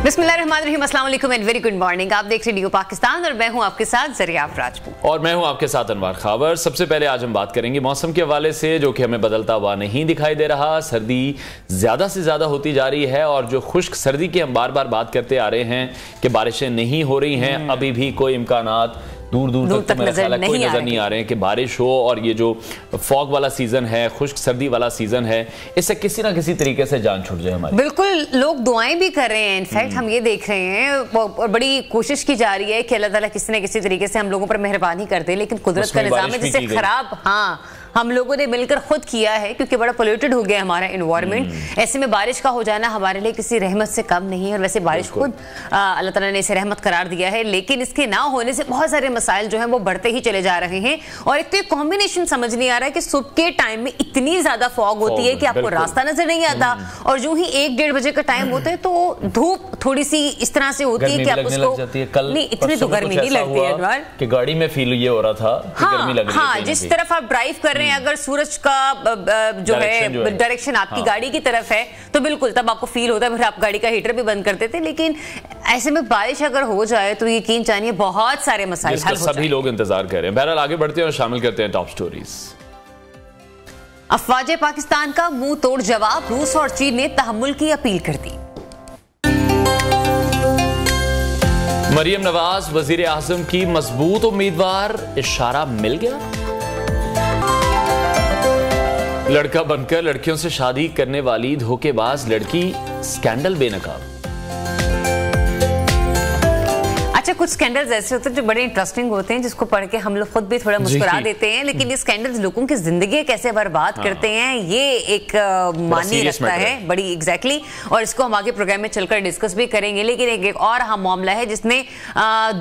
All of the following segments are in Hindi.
बिस्मिल्लाहिर्रहमानिर्रहीम, अस्सलाम वालेकुम एंड वेरी गुड मॉर्निंग। आप देख रेडियो पाकिस्तान और मैं हूं आपके साथ ज़रिया राजपूत और मैं हूं आपके साथ अनवर खावर। सबसे पहले आज हम बात करेंगे मौसम के हवाले से, जो कि हमें बदलता हुआ नहीं दिखाई दे रहा। सर्दी ज़्यादा से ज़्यादा होती जा रही है और जो खुश्क सर्दी की हम बार बार बात करते आ रहे हैं कि बारिशें नहीं हो रही हैं, अभी भी कोई इम्कानात दूर तक कोई नजर नहीं आ रहे हैं कि बारिश हो। और ये जो फॉग वाला सीजन है, खुश्क सर्दी वाला सीजन है, इससे किसी ना किसी तरीके से जान छूट जाए हमारी। बिल्कुल, लोग दुआएं भी कर रहे हैं। इनफैक्ट हम ये देख रहे हैं और बड़ी कोशिश की जा रही है कि अल्लाह ताला किसी न किसी तरीके से हम लोगों पर मेहरबानी कर दे, लेकिन कुदरत का निजाम है जिसे खराब हम लोगों ने मिलकर खुद किया है, क्योंकि बड़ा पोल्यूटेड हो गया हमारा एनवायरनमेंट। ऐसे में बारिश का हो जाना हमारे लिए किसी रहमत से कम नहीं है। और वैसे बारिश खुद अल्लाह ताला ने इसे रहमत करार दिया है, लेकिन इसके ना होने से बहुत सारे मसाइल जो हैं वो बढ़ते ही चले जा रहे हैं। और एक तो एक कॉम्बिनेशन समझ नहीं आ रहा है कि सुबह के टाइम में इतनी ज्यादा फॉग होती है कि आपको रास्ता नजर नहीं आता, और जो ही 1-1:30 बजे का टाइम होता है तो धूप थोड़ी सी इस तरह से होती है कि आप उसको नहीं, इतनी तो गर्मी नहीं लगती है कि गाड़ी में फील ये हो रहा था कि गर्मी लग रही है। हाँ, जिस तरफ आप ड्राइव कर रहे हैं, अगर सूरज का जो है डायरेक्शन आपकी गाड़ी की तरफ है तो बिल्कुल तब आपको फील होता है, फिर आप गाड़ी का हीटर भी बंद कर देते हैं। लेकिन ऐसे में बारिश अगर हो जाए तो यकीन जानिए बहुत सारे मसाइल हल हो जाएंगे। सभी लोग इंतजार कर रहे हैं। बहरहाल आगे बढ़ते हैं और शामिल करते हैं टॉप स्टोरीज। अफवाज पाकिस्तान का मुंह तोड़ जवाब, रूस और चीन ने तहम्मुल की अपील कर दी। मरियम नवाज वजीर आजम की मजबूत उम्मीदवार, इशारा मिल गया। लड़का बनकर लड़कियों से शादी करने वाली धोखेबाज लड़की, स्कैंडल बेनकाब। अच्छा, कुछ स्कैंडल्स ऐसे होते हैं जो बड़े इंटरेस्टिंग होते हैं, जिसको पढ़ के हम लोग खुद भी थोड़ा मुस्कुरा देते हैं, लेकिन ये स्कैंडल्स लोगों की जिंदगी कैसे बर्बाद करते हैं, ये एक मानी रखता है बड़ी एग्जैक्टली। और इसको हम आगे प्रोग्राम में चलकर डिस्कस भी करेंगे। लेकिन एक और अहम मामला है जिसने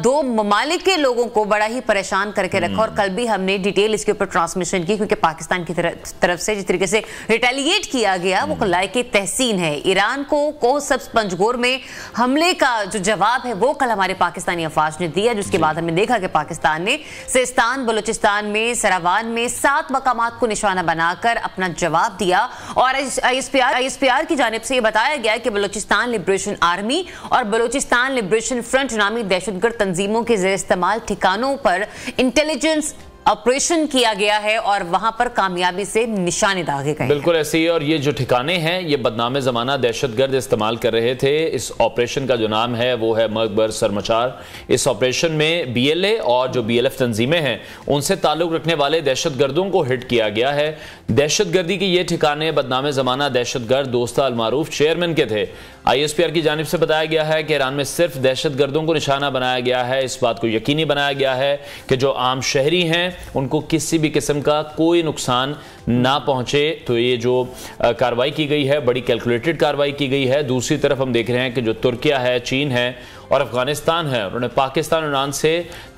2 ममालिक के लोगों को बड़ा ही परेशान करके रखा, और कल भी हमने डिटेल इसके ऊपर ट्रांसमिशन की, क्योंकि पाकिस्तान की तरफ से जिस तरीके से रिटेलिएट किया गया वो लायक तहसीन है। ईरान को सब पंजगोर में हमले का जो जवाब है वो कल हमारे पाकिस्तानी अफवाज ने दिया, जिसके बाद हमने देखा कि पाकिस्तान ने सिस्तान, बलूचिस्तान में, सरावान में 7 मकामात को निशाना बनाकर अपना जवाब दिया। और ISPR की जानिब से यह बताया गया कि बलूचिस्तान लिबरेशन आर्मी और बलूचिस्तान लिबरेशन फ्रंट नामी दहशतगर्द तंजीमों के ज़ेर इस्तेमाल ठिकानों पर इंटेलिजेंस ऑपरेशन किया गया है और वहां पर कामयाबी से निशाने दागे गए। बिल्कुल ऐसे ही। और ये जो ठिकाने हैं ये बदनाम जमाना दहशतगर्द इस्तेमाल कर रहे थे। इस ऑपरेशन का जो नाम है वो है मकबर सरमचार। इस ऑपरेशन में BLA और जो BLF तंजीमें हैं उनसे ताल्लुक रखने वाले दहशतगर्दों को हिट किया गया है। दहशतगर्दी के ये ठिकाने बदनाम जमाना दहशतगर्द दोस्ता अलमारूफ चेयरमैन के थे। ISPR की जानिब से बताया गया है कि ईरान में सिर्फ दहशतगर्दों को निशाना बनाया गया है। इस बात को यकीनी बनाया गया है कि जो आम शहरी हैं उनको किसी भी किस्म का कोई नुकसान ना पहुंचे। तो ये जो कार्रवाई की गई है बड़ी कैलकुलेटेड कार्रवाई की गई है। दूसरी तरफ हम देख रहे हैं कि जो तुर्किया है, चीन है और अफगानिस्तान है, उन्होंने पाकिस्तान और ईरान से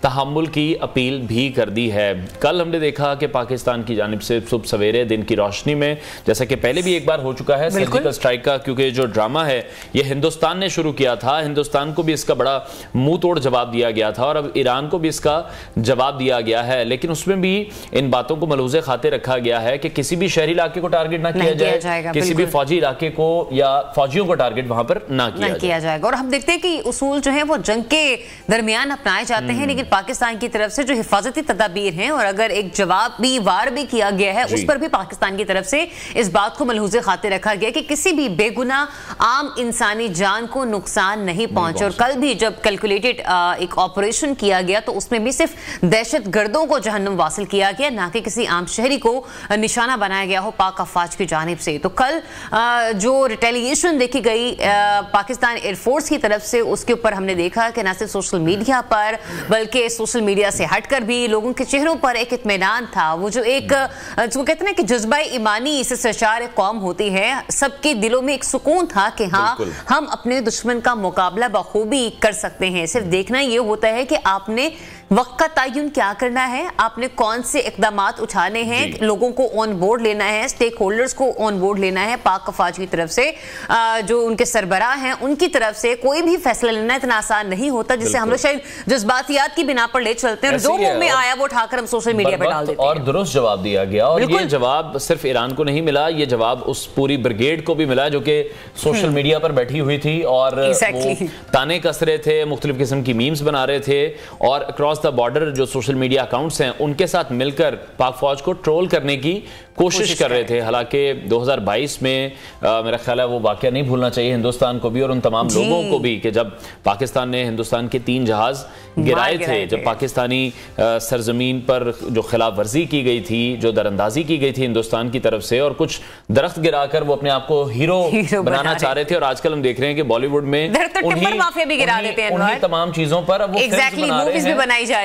तहम्मुल की अपील भी कर दी है। कल हमने देखा कि पाकिस्तान की जानिब से सुबह सवेरे दिन की रोशनी में, जैसा कि पहले भी एक बार हो चुका है सर्जिकल स्ट्राइक का, क्योंकि जो ड्रामा है ये हिंदुस्तान ने शुरू किया था, हिंदुस्तान को भी इसका बड़ा मुंह तोड़ जवाब दिया गया था और अब ईरान को भी इसका जवाब दिया गया है। लेकिन उसमें भी इन बातों को मलूज़े खाते रखा गया है कि किसी भी शहरी इलाके को टारगेट ना किया जाए, किसी भी फौजी इलाके को या फौजियों को टारगेट वहां पर ना किया जाएगा। और हम देखते हैं कि उसूल जो है वो जंग के दरमियान अपनाए जाते हैं, लेकिन पाकिस्तान की तरफ से जो हिफाजती तदाबीर हैं और अगर एक जवाबी वार भी किया गया है उस पर भी पाकिस्तान की तरफ से इस बात को मलहूज़े खाते रखा गया कि किसी भी बेगुनाह आम इंसानी जान को नुकसान नहीं पहुंचे। और कल भी जब कैलकुलेटेड एक ऑपरेशन किया गया तो उसमें भी सिर्फ दहशत गर्दों को जहन्नुम वासिल किया गया, ना कि किसी आम शहरी को निशाना बनाया गया हो पाक अफवाज की जानिब से। तो कल जो रिटेलिएशन देखी गई पाकिस्तान एयरफोर्स की तरफ से, उसके ऊपर हमने देखा कि न सिर्फ सोशल मीडिया पर बल्कि सोशल मीडिया से हटकर भी लोगों के चेहरों पर एक इत्मीनान था। वो जो एक जो कहते हैं कि जज्बा ईमानी से सरशार कौम होती है, सबके दिलों में एक सुकून था कि हाँ हम अपने दुश्मन का मुकाबला बखूबी कर सकते हैं। सिर्फ देखना ये होता है कि आपने वक्त का तयन क्या करना है, आपने कौन से इकदामात उठाने हैं, लोगों को ऑन बोर्ड लेना है, स्टेक होल्डर्स को ऑन बोर्ड लेना है, पाक अफवाज की तरफ से जो उनके सरबराह हैं उनकी तरफ से कोई भी फैसला लेना इतना आसान नहीं होता जिससे हम लोग शायद जज्बातियात की बिना पर ले चलते हैं, जो मुंह में आया वो उठाकर हम सोशल मीडिया पर डाल देते हैं। और दुरुस्त जवाब दिया गया, और ये जवाब सिर्फ ईरान को नहीं मिला, ये जवाब उस पूरी ब्रिगेड को भी मिला जो कि सोशल मीडिया पर बैठी हुई थी और ताने कस रहे थे, मुख्तलिफ किस्म की मीम्स बना रहे थे और अक्रॉस द बॉर्डर जो सोशल मीडिया अकाउंट्स हैं उनके साथ मिलकर पाक फौज को ट्रोल करने की कोशिश कर रहे थे। हालांकि 2022 में मेरा ख्याल है वो वाकया नहीं भूलना चाहिए हिंदुस्तान को भी और उन तमाम लोगों को भी कि जब पाकिस्तान ने हिंदुस्तान के 3 जहाज गिराए थे, जब पाकिस्तानी सरजमीन पर जो खिलाफ वर्जी की गई थी, जो दरअंदाजी की गई थी हिंदुस्तान की तरफ से और कुछ दरख्त गिराकर वो अपने आप को हीरो बनाना चाह रहे थे। और आजकल हम देख रहे हैं कि बॉलीवुड में उन्हीं तमाम चीजों पर अब वो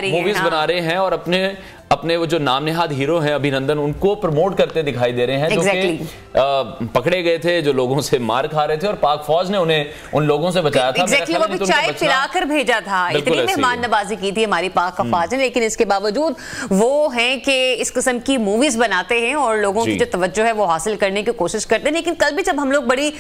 मूवीज बना रहे हैं और अपने वो जो नाम नेहाद हीरो हैं अभिनंदन, उनको प्रमोट करते दिखाई दे रहे हैं जो कि पकड़े गए थे, जो लोगों से मार खा रहे थे और पाक फौज ने उन्हें उन लोगों से बचाया था। वो भी चाय पिलाकर भेजा था, इतनी मेहमान नवाजी की थी हमारी पाक फौज ने, लेकिन इसके बावजूद वो हैं कि इस किस्म की मूवीज बनाते हैं और लोगों की जो तवज्जो है वो हासिल करने की कोशिश करते हैं। लेकिन कल भी जब हम लोग बड़ी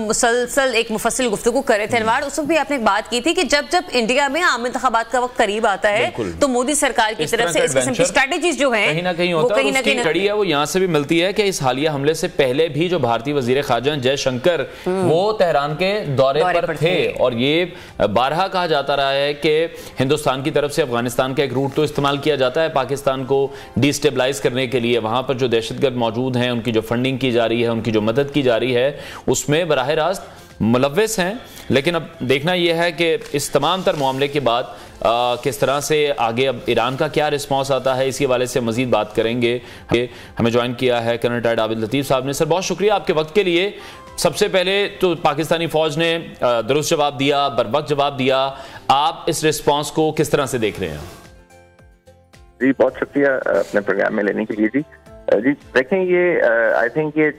मुसलसल एक मुफस्सिल गुफ्तगू कर रहे थे अनवार, उस वक्त भी आपने एक बात की थी कि जब इंडिया में आम इंतखाबात का वक्त करीब आता है तो मोदी सरकार की तरफ से स्ट्रेटजीज जो है कहीं ना कहीं होता है, उसकी कड़ी है वो यहाँ से भी मिलती है कि इस हालिया हमले से पहले भी जो भारतीय वजीर खारजा जयशंकर वो तेहरान के दौरे पर थे और ये बारहा कहा जाता रहा है कि हिंदुस्तान की तरफ से अफगानिस्तान का एक रूट तो इस्तेमाल किया जाता है पाकिस्तान को डिस्टेबलाइज करने के लिए, वहां पर जो दहशतगर्द मौजूद हैं उनकी जो फंडिंग की जा रही है, उनकी जो मदद की जा रही है उसमें बराह रास्त मुलव्वस हैं। लेकिन अब देखना यह है कि इस तमाम तर मामले के बाद किस तरह से आगे अब ईरान का क्या रिस्पॉन्स आता है, इसी हवाले से मजीद बात करेंगे। हमें ज्वाइन किया है कर्नल रिटायर्ड आबिद लतीफ साहब ने। सर बहुत शुक्रिया आपके वक्त के लिए। सबसे पहले तो पाकिस्तानी फौज ने दुरुस्त जवाब दिया, बरवक्त जवाब दिया, आप इस रिस्पॉन्स को किस तरह से देख रहे हैं? जी बहुत शुक्रिया अपने प्रोग्राम में लेने के लिए। जी देखें, ये आई थिंक ये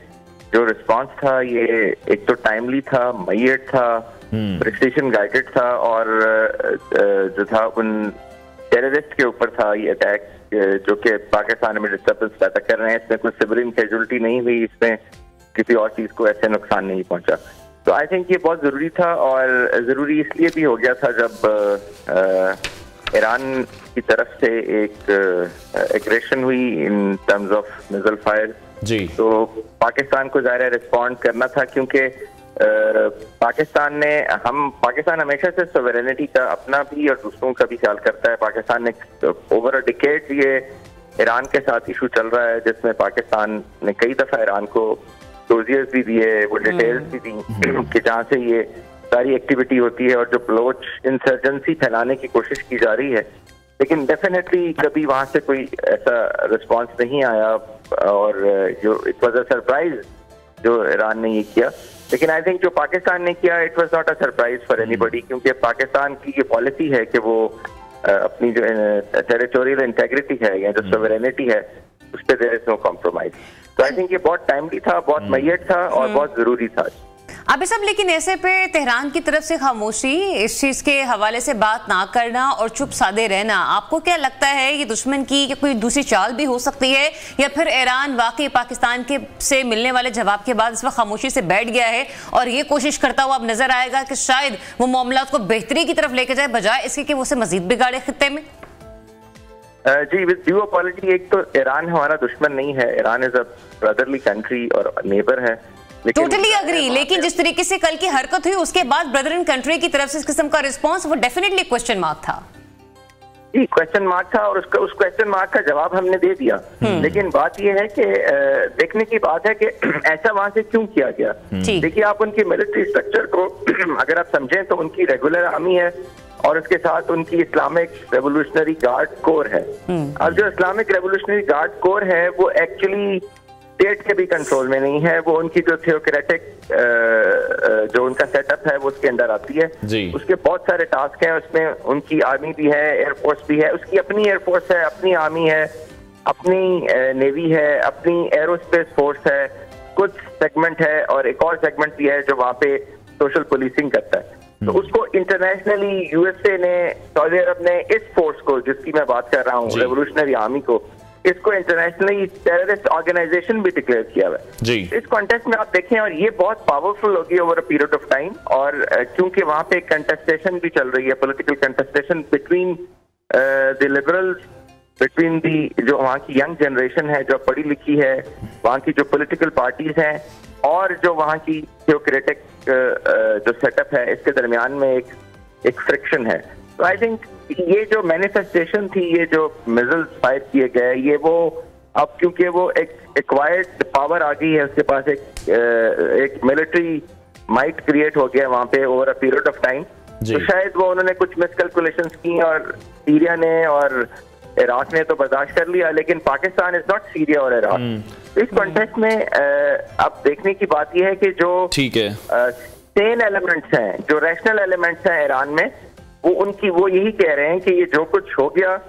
जो रिस्पांस था ये एक तो टाइमली था, मैयट था, प्रिसिशन गाइडेड था और जो था उन टेररिस्ट के ऊपर था ये अटैक जो कि पाकिस्तान में डिस्टर्बेंस पैदा कर रहे हैं। इसमें कोई सिविलियन कैजुअल्टी नहीं हुई, इसमें किसी और चीज को ऐसे नुकसान नहीं पहुंचा। तो आई थिंक ये बहुत जरूरी था और जरूरी इसलिए भी हो गया था जब ईरान की तरफ से एक एग्रेशन हुई in terms of missile fire जी। तो पाकिस्तान को ज़ाहिर रिस्पॉन्ड करना था क्योंकि पाकिस्तान हमेशा से सोवरेनिटी का अपना भी और दूसरों का भी ख्याल करता है। पाकिस्तान ने ओवर अ डिकेड ये ईरान के साथ इशू चल रहा है जिसमें पाकिस्तान ने कई दफा ईरान को डोजियर्स भी दिए, वो डिटेल्स भी दी कि जहाँ से ये सारी एक्टिविटी होती है और जो बलोच इंसर्जेंसी फैलाने की कोशिश की जा रही है। लेकिन डेफिनेटली कभी वहां से कोई ऐसा रिस्पांस नहीं आया और जो इट वाज अ सरप्राइज जो ईरान ने ये किया। लेकिन आई थिंक जो पाकिस्तान ने किया it was not a surprise for anybody, क्योंकि पाकिस्तान की ये पॉलिसी है कि वो अपनी जो टेरिटोरियल इंटेग्रिटी है या जो सोवरेनिटी है उस पर देयर इज नो कॉम्प्रोमाइज। तो आई थिंक ये बहुत टाइमली था, बहुत मैयट था और बहुत जरूरी था। अभी सब लेकिन ऐसे पे तेहरान की तरफ से खामोशी, इस चीज के हवाले से बात ना करना और चुप साधे रहना, आपको क्या लगता है ये दुश्मन की कोई दूसरी चाल भी हो सकती है या फिर ईरान वाकई पाकिस्तान के से मिलने वाले जवाब के बाद इस वक्त खामोशी से बैठ गया है और ये कोशिश करता हुआ अब नजर आएगा कि शायद वो मामला को बेहतरी की तरफ लेके जाए बजाय इसके कि वो उसे मजीद बिगाड़े खित्ते में? जी विद ड्यू अपॉलजी, एक तो ईरान हमारा दुश्मन नहीं है, Iran is a brotherly country और नेबर है। टोटली अग्री, लेकिन जिस तरीके से कल की हरकत हुई उसके बाद ब्रदर इन कंट्री की तरफ से इस किस्म का रिस्पांस वो डेफिनेटली क्वेश्चन मार्क था। जी क्वेश्चन मार्क था और उस क्वेश्चन मार्क का जवाब हमने दे दिया। लेकिन बात यह है कि देखने की बात है कि ऐसा वहां से क्यों किया गया। देखिए आप उनकी मिलिट्री स्ट्रक्चर को अगर आप समझें तो उनकी रेगुलर आर्मी है और उसके साथ उनकी इस्लामिक रेवोल्यूशनरी गार्ड कोर है। अब जो इस्लामिक रेवोल्यूशनरी गार्ड कोर है वो एक्चुअली स्टेट के भी कंट्रोल में नहीं है, वो उनकी जो थियोक्रेटिक जो उनका सेटअप है वो उसके अंदर आती है। उसके बहुत सारे टास्क हैं, उसमें उनकी आर्मी भी है, एयरफोर्स भी है, उसकी अपनी एयरफोर्स है, अपनी आर्मी है, अपनी नेवी है, अपनी एरोस्पेस फोर्स है, कुछ सेगमेंट है और एक और सेगमेंट भी है जो वहाँ पे सोशल पुलिसिंग करता है। तो उसको इंटरनेशनली यूएसए ने, सऊदी अरब ने इस फोर्स को, जिसकी मैं बात कर रहा हूँ, रेवोल्यूशनरी आर्मी को, इसको इंटरनेशनली टेररिस्ट ऑर्गेनाइजेशन भी डिक्लेयर किया हुआ है। इस कॉन्टेस्ट में आप देखें, और ये बहुत पावरफुल होगी over a period of time, और क्योंकि वहां पे कंटेस्टेशन भी चल रही है, political contestation between the liberals, between the जो वहाँ की यंग जनरेशन है जो पढ़ी लिखी है, वहाँ की जो पॉलिटिकल पार्टीज हैं, और जो वहाँ की थियोक्रेटिक जो सेटअप है, इसके दरमियान में एक फ्रिक्शन है। तो आई थिंक ये जो मैनिफेस्टेशन थी, ये जो मिसाइल्स फायर किए गए, ये वो अब क्योंकि वो एक एक्वायर्ड पावर आ गई है, उसके पास एक मिलिट्री माइट क्रिएट हो गया वहाँ पे over a period of time, तो शायद वो उन्होंने कुछ मिसकैलकुलेशंस की, और सीरिया ने और इराक ने तो बर्दाश्त कर लिया, लेकिन पाकिस्तान इज नॉट सीरिया और इराक। इस कॉन्टेक्स्ट में अब देखने की बात यह है कि जो सेन एलिमेंट्स हैं, जो रैशनल एलिमेंट्स हैं ईरान में, वो यही कह रहे हैं कि ये जो कुछ हो गया,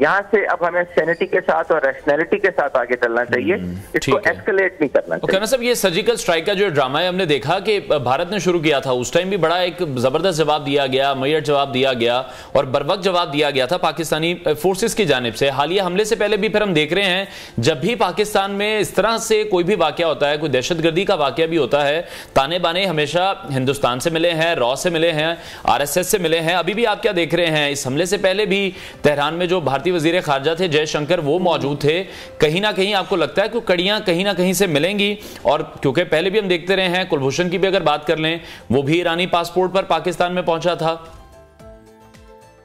यहाँ से अब हमें सैनिटी के साथ और रैशनैलिटी के साथ आगे चलना चाहिए, इसको एस्केलेट नहीं करना चाहिए। कहना साहब, ये सर्जिकल स्ट्राइक का जो ड्रामा है, हमने देखा कि भारत ने शुरू किया था, उस टाइम भी बड़ा एक जबरदस्त जवाब दिया गया, मैयर जवाब दिया गया और बरवक्त जवाब दिया गया था पाकिस्तानी फोर्सेस की जानिब से। हालिया हमले से पहले भी फिर हम देख रहे हैं, जब भी पाकिस्तान में इस तरह से कोई भी वाकया होता है, कोई दहशतगर्दी का वाकया भी होता है, ताने बाने हमेशा हिंदुस्तान से मिले हैं, रॉ से मिले हैं, RSS से मिले हैं। अभी भी आप क्या देख रहे हैं, इस हमले से पहले भी तेहरान में जो भारतीय वजीर खारजा थे जयशंकर, वो मौजूद थे। कहीं ना कहीं आपको लगता है कि कड़ियां कहीं ना कहीं से मिलेंगी? और क्योंकि पहले भी हम देखते रहे हैं, कुलभूषण की भी अगर बात कर लें, वो भी ईरानी पासपोर्ट पर पाकिस्तान में पहुंचा था।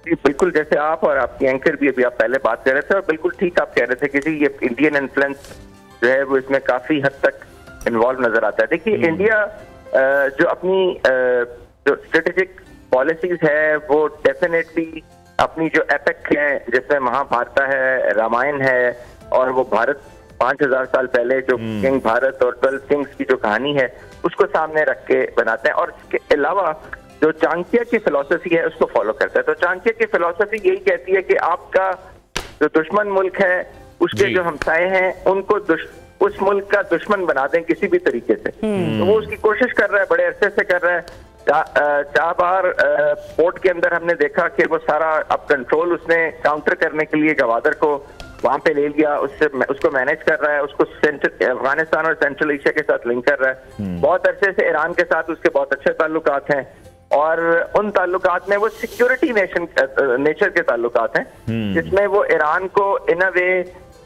बिल्कुल, जैसे आप और आपकी एंकर भी अभी आप पहले बात कर रहे थे, और बिल्कुल ठीक आप कह रहे थे कि ये इंडियन इन्फ्लुएंस जो है वो इसमें काफी हद तक इन्वॉल्व नजर आता है। देखिए, इंडिया जो अपनी जो स्ट्रेटेजिक पॉलिसीज है, वो डेफिनेटली अपनी जो एपिक है, जिसमें महाभारत है, रामायण है, और वो भारत 5000 साल पहले जो किंग भारत और 12 किंग्स की जो कहानी है, उसको सामने रख के बनाते हैं। और इसके अलावा जो चाणक्य की फिलॉसफी है, उसको फॉलो करता है। तो चाणक्य की फिलॉसफी यही कहती है कि आपका जो दुश्मन मुल्क है, उसके जो हमसाए हैं, उनको उस मुल्क का दुश्मन बना दें किसी भी तरीके से। तो वो उसकी कोशिश कर रहा है, बड़े अरसे से कर रहा है। चाबहार पोर्ट के अंदर हमने देखा कि वो सारा अब कंट्रोल उसने काउंटर करने के लिए गवादर को वहां पे ले लिया, उसको मैनेज कर रहा है, उसको अफगानिस्तान और सेंट्रल एशिया के साथ लिंक कर रहा है। बहुत अरसे से ईरान के साथ उसके बहुत अच्छे ताल्लुकात हैं, और उन ताल्लुकात में वो सिक्योरिटी नेचर के ताल्लुकात हैं, जिसमें वो ईरान को इन अ वे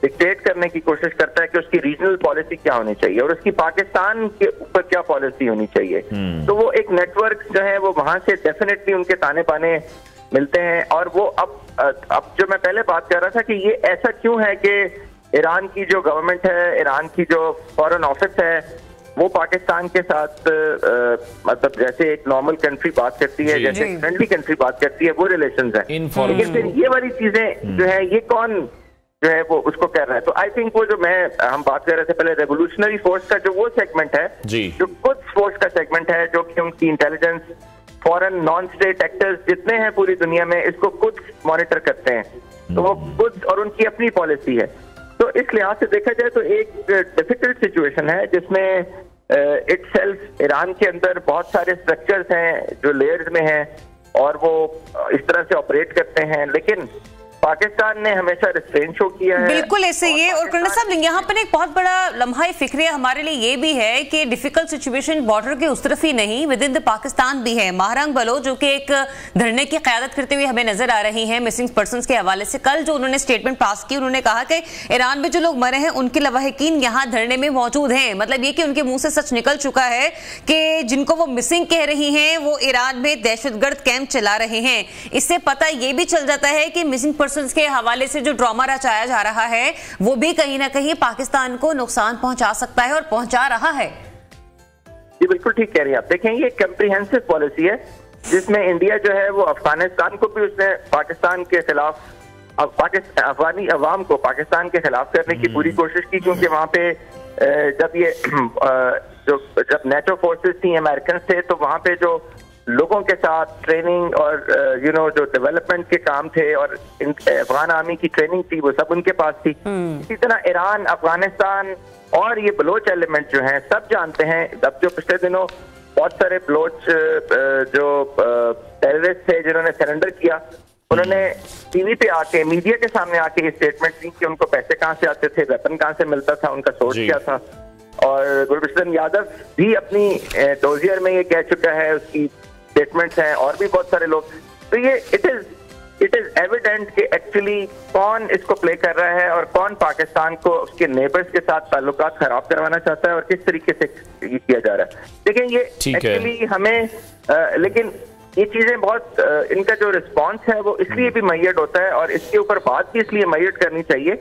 डिक्टेट करने की कोशिश करता है कि उसकी रीजनल पॉलिसी क्या होनी चाहिए और उसकी पाकिस्तान के ऊपर क्या पॉलिसी होनी चाहिए। तो वो एक नेटवर्क जो है वो वहां से डेफिनेटली उनके ताने बाने मिलते हैं। और वो अब जो मैं पहले बात कर रहा था कि ये ऐसा क्यों है कि ईरान की जो गवर्नमेंट है, ईरान की जो फॉरेन ऑफिस है, वो पाकिस्तान के साथ मतलब जैसे एक नॉर्मल कंट्री बात करती है, जैसे एक फ्रेंडली कंट्री बात करती है, वो रिलेशंस हैं। लेकिन फिर ये वाली चीजें जो है, ये कौन जो है वो उसको कर रहा है? तो आई थिंक वो जो हम बात कर रहे थे पहले, रेवोल्यूशनरी फोर्स का जो वो सेगमेंट है, जो कुछ फोर्स का सेगमेंट है, जो कि उनकी intelligence, foreign non state actors जितने हैं पूरी दुनिया में, इसको खुद मॉनिटर करते हैं। तो वो खुद, और उनकी अपनी पॉलिसी है। तो इस लिहाज से देखा जाए तो एक डिफिकल्ट सिचुएशन है, जिसमें इटसेल्फ ईरान के अंदर बहुत सारे स्ट्रक्चर्स हैं जो लेयर्स में हैं, और वो इस तरह से ऑपरेट करते हैं। लेकिन पाकिस्तान ने हमेशा रिस्ट्रेन शो किया है। बिल्कुल ऐसे ही है। और कर्नल साहब, यहाँ पर एक बहुत बड़ा लम्हा फिक्र हमारे लिए ये भी है कि डिफिकल्ट सिचुएशन बॉर्डर के उस तरफ ही नहीं, विद इन द पाकिस्तान भी है। महारंग बलोच जो कि एक धरने की क़यादत करते हुए हमें नजर आ रही हैं मिसिंग पर्सन्स के हवाले से। कल जो उन्होंने स्टेटमेंट पास की, उन्होंने कहा कि ईरान में जो लोग मरे हैं उनके लवाहिकीन यहाँ धरने में मौजूद हैं। मतलब ये कि उनके मुंह से सच निकल चुका है कि जिनको वो मिसिंग कह रही हैं, वो ईरान में दहशतगर्द कैंप चला रहे हैं। इससे पता ये भी चल जाता है कि मिसिंग के हवाले से जो ड्रामा रचाया जा रहा है, वो भी कहीं ना कहीं पाकिस्तान को नुकसान पहुंचा सकता है और पहुंचा रहा है। ये बिल्कुल ठीक कह रही हैं आप। देखें, ये कंप्रिहेंसिव पॉलिसी है, जिसमें इंडिया जो है वो अफगानिस्तान को भी उसने पाकिस्तान के खिलाफ, अफगानी अवाम को पाकिस्तान के खिलाफ करने की पूरी कोशिश की। क्योंकि वहां पे जब नेटो फोर्सेस थी, अमेरिकन थे, तो वहां पे जो लोगों के साथ ट्रेनिंग और जो डेवलपमेंट के काम थे और अफगान आर्मी की ट्रेनिंग थी, वो सब उनके पास थी। इसी तरह ईरान, अफगानिस्तान और ये बलोच एलिमेंट जो हैं, सब जानते हैं। अब जो पिछले दिनों बहुत सारे बलोच जो टेररिस्ट थे जिन्होंने सरेंडर किया, उन्होंने टीवी पे आके, मीडिया के सामने आके ये स्टेटमेंट दी कि उनको पैसे कहाँ से आते थे, वेपन कहाँ से मिलता था, उनका सोर्स क्या था। और गुरबचन यादव भी अपनी डोजियर में ये कह चुका है, उसकी स्टेटमेंट्स हैं, और भी बहुत सारे लोग। तो ये इट इज एविडेंट कि एक्चुअली कौन इसको प्ले कर रहा है और कौन पाकिस्तान को उसके नेबर्स के साथ ताल्लुकात खराब करवाना चाहता है और किस तरीके से ये किया जा रहा है। लेकिन ये एक्चुअली हमें लेकिन ये चीजें बहुत इनका जो रिस्पॉन्स है वो इसलिए भी मैयड होता है, और इसके ऊपर बात भी इसलिए मैयड करनी चाहिए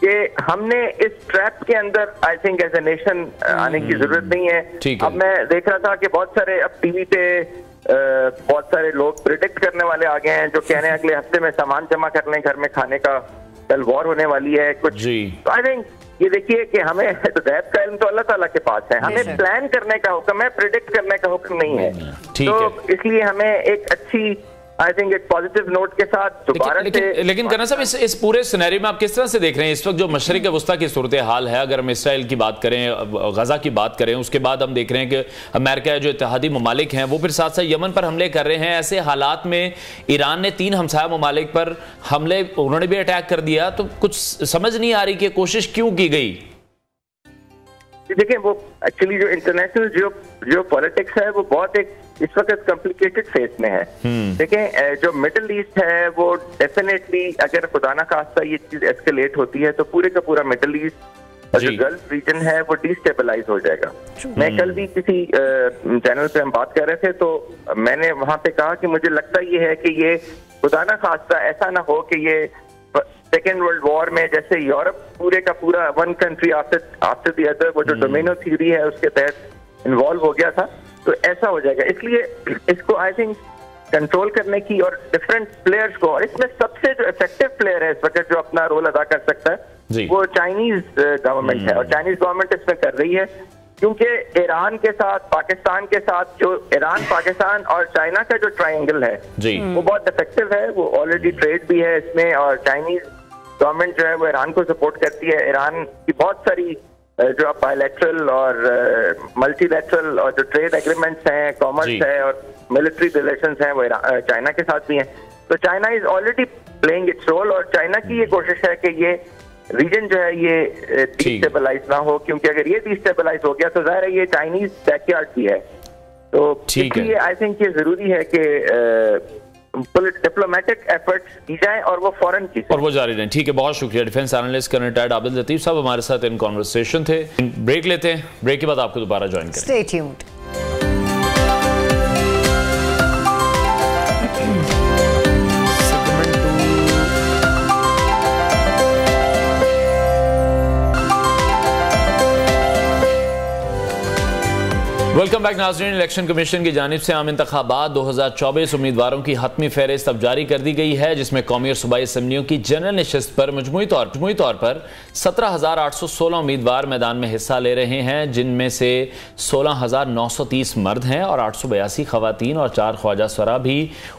कि हमने इस ट्रैप के अंदर I think as a nation आने की जरूरत नहीं है। अब मैं देख रहा था कि बहुत सारे अब टीवी पे बहुत सारे लोग प्रिडिक्ट करने वाले आ गए हैं जो कह रहे हैं अगले हफ्ते में सामान जमा कर लें, घर में खाने का, कल वॉर होने वाली है कुछ। तो आई थिंक ये देखिए कि हमें तो गैब का इल्म तो अल्लाह ताला के पास है, हमें प्लान करने का हुक्म है, प्रिडिक्ट करने का हुक्म नहीं है। तो इसलिए हमें एक अच्छी आई थिंक एक पॉजिटिव नोट के साथ दोबारा से। लेकिन करना साहब, इस पूरे सिनेरियो में आप किस तरह से देख रहे हैं इस वक्त जो मशरिक वस्ता की सूरत हाल है? अगर हम इसराइल की बात करें, गजा की बात करें, उसके बाद हम देख रहे हैं कि अमेरिका जो इत्तेहादी ममालिक हैं वो फिर साथ साथ यमन पर हमले कर रहे हैं। ऐसे हालात में ईरान ने 3 हमसाया ममालिक पर हमले, उन्होंने भी अटैक कर दिया, तो कुछ समझ नहीं आ रही कि कोशिश क्यों की गई? देखिए, वो एक्चुअली जो इंटरनेशनल जो पॉलिटिक्स है वो बहुत एक इस वक्त कॉम्प्लिकेटेड फेज में है। देखें, जो मिडिल ईस्ट है वो डेफिनेटली अगर खुदा ना खास्ता ये चीज एस्केलेट होती है तो पूरे का पूरा मिडिल ईस्ट और जो गल्फ रीजन है वो डिस्टेबलाइज हो जाएगा। मैं कल भी किसी चैनल पे हम बात कर रहे थे तो मैंने वहां पे कहा कि मुझे लगता ये है कि ये खुदा ना खास्ता ऐसा ना हो कि ये सेकेंड वर्ल्ड वॉर में जैसे यूरोप पूरे का पूरा one country after the other, वो जो डोमिनो थ्योरी है उसके तहत इन्वॉल्व हो गया था, तो ऐसा हो जाएगा। इसलिए इसको आई थिंक कंट्रोल करने की और डिफरेंट प्लेयर्स को, और इसमें सबसे जो इफेक्टिव प्लेयर है इस वक्त जो अपना रोल अदा कर सकता है वो चाइनीज गवर्नमेंट है, और चाइनीज गवर्नमेंट इसमें कर रही है क्योंकि ईरान के साथ, पाकिस्तान के साथ, जो ईरान, पाकिस्तान और चाइना का जो ट्रायंगल है वो बहुत इफेक्टिव है। वो ऑलरेडी ट्रेड भी है इसमें, और चाइनीज गवर्नमेंट जो है वो ईरान को सपोर्ट करती है। ईरान की बहुत सारी जो बायलैटरल और मल्टीलैटरल और जो ट्रेड एग्रीमेंट्स हैं, कॉमर्स है और मिलिट्री रिलेशंस हैं वो चाइना के साथ भी हैं। तो China is already playing its role, और चाइना की ये कोशिश है कि ये रीजन जो है ये डिस्टेबलाइज ना हो, क्योंकि अगर ये डिस्टेबलाइज हो गया तो जाहिर है ये चाइनीज बैकयार्ड भी है। तो इसलिए आई थिंक ये जरूरी है कि डिप्लोमेटिक एफर्ट्स की जाए और वो फौरन की और वो जारी रहें। ठीक है, बहुत शुक्रिया। Defence analyst retired Abid Latif साहब हमारे साथ इन कॉन्वर्सेशन थे। ब्रेक लेते हैं, ब्रेक के बाद आपको दोबारा ज्वाइन करें। Stay tuned. वेलकम बैक नाज़रीन। इलेक्शन कमीशन की जानिब से आम इंतखाबात 2024 उम्मीदवारों की हतमी फहरिस्त अब जारी कर दी गई है, जिसमें कौमी और सूबाई असम्बलियों की जनरल नशिस्त पर मजमूई तौर पर 17,816 उम्मीदवार मैदान में हिस्सा ले रहे हैं, जिनमें से 16,930 मर्द हैं और 882 खवातीन और 4 ख्वाजा सरा भी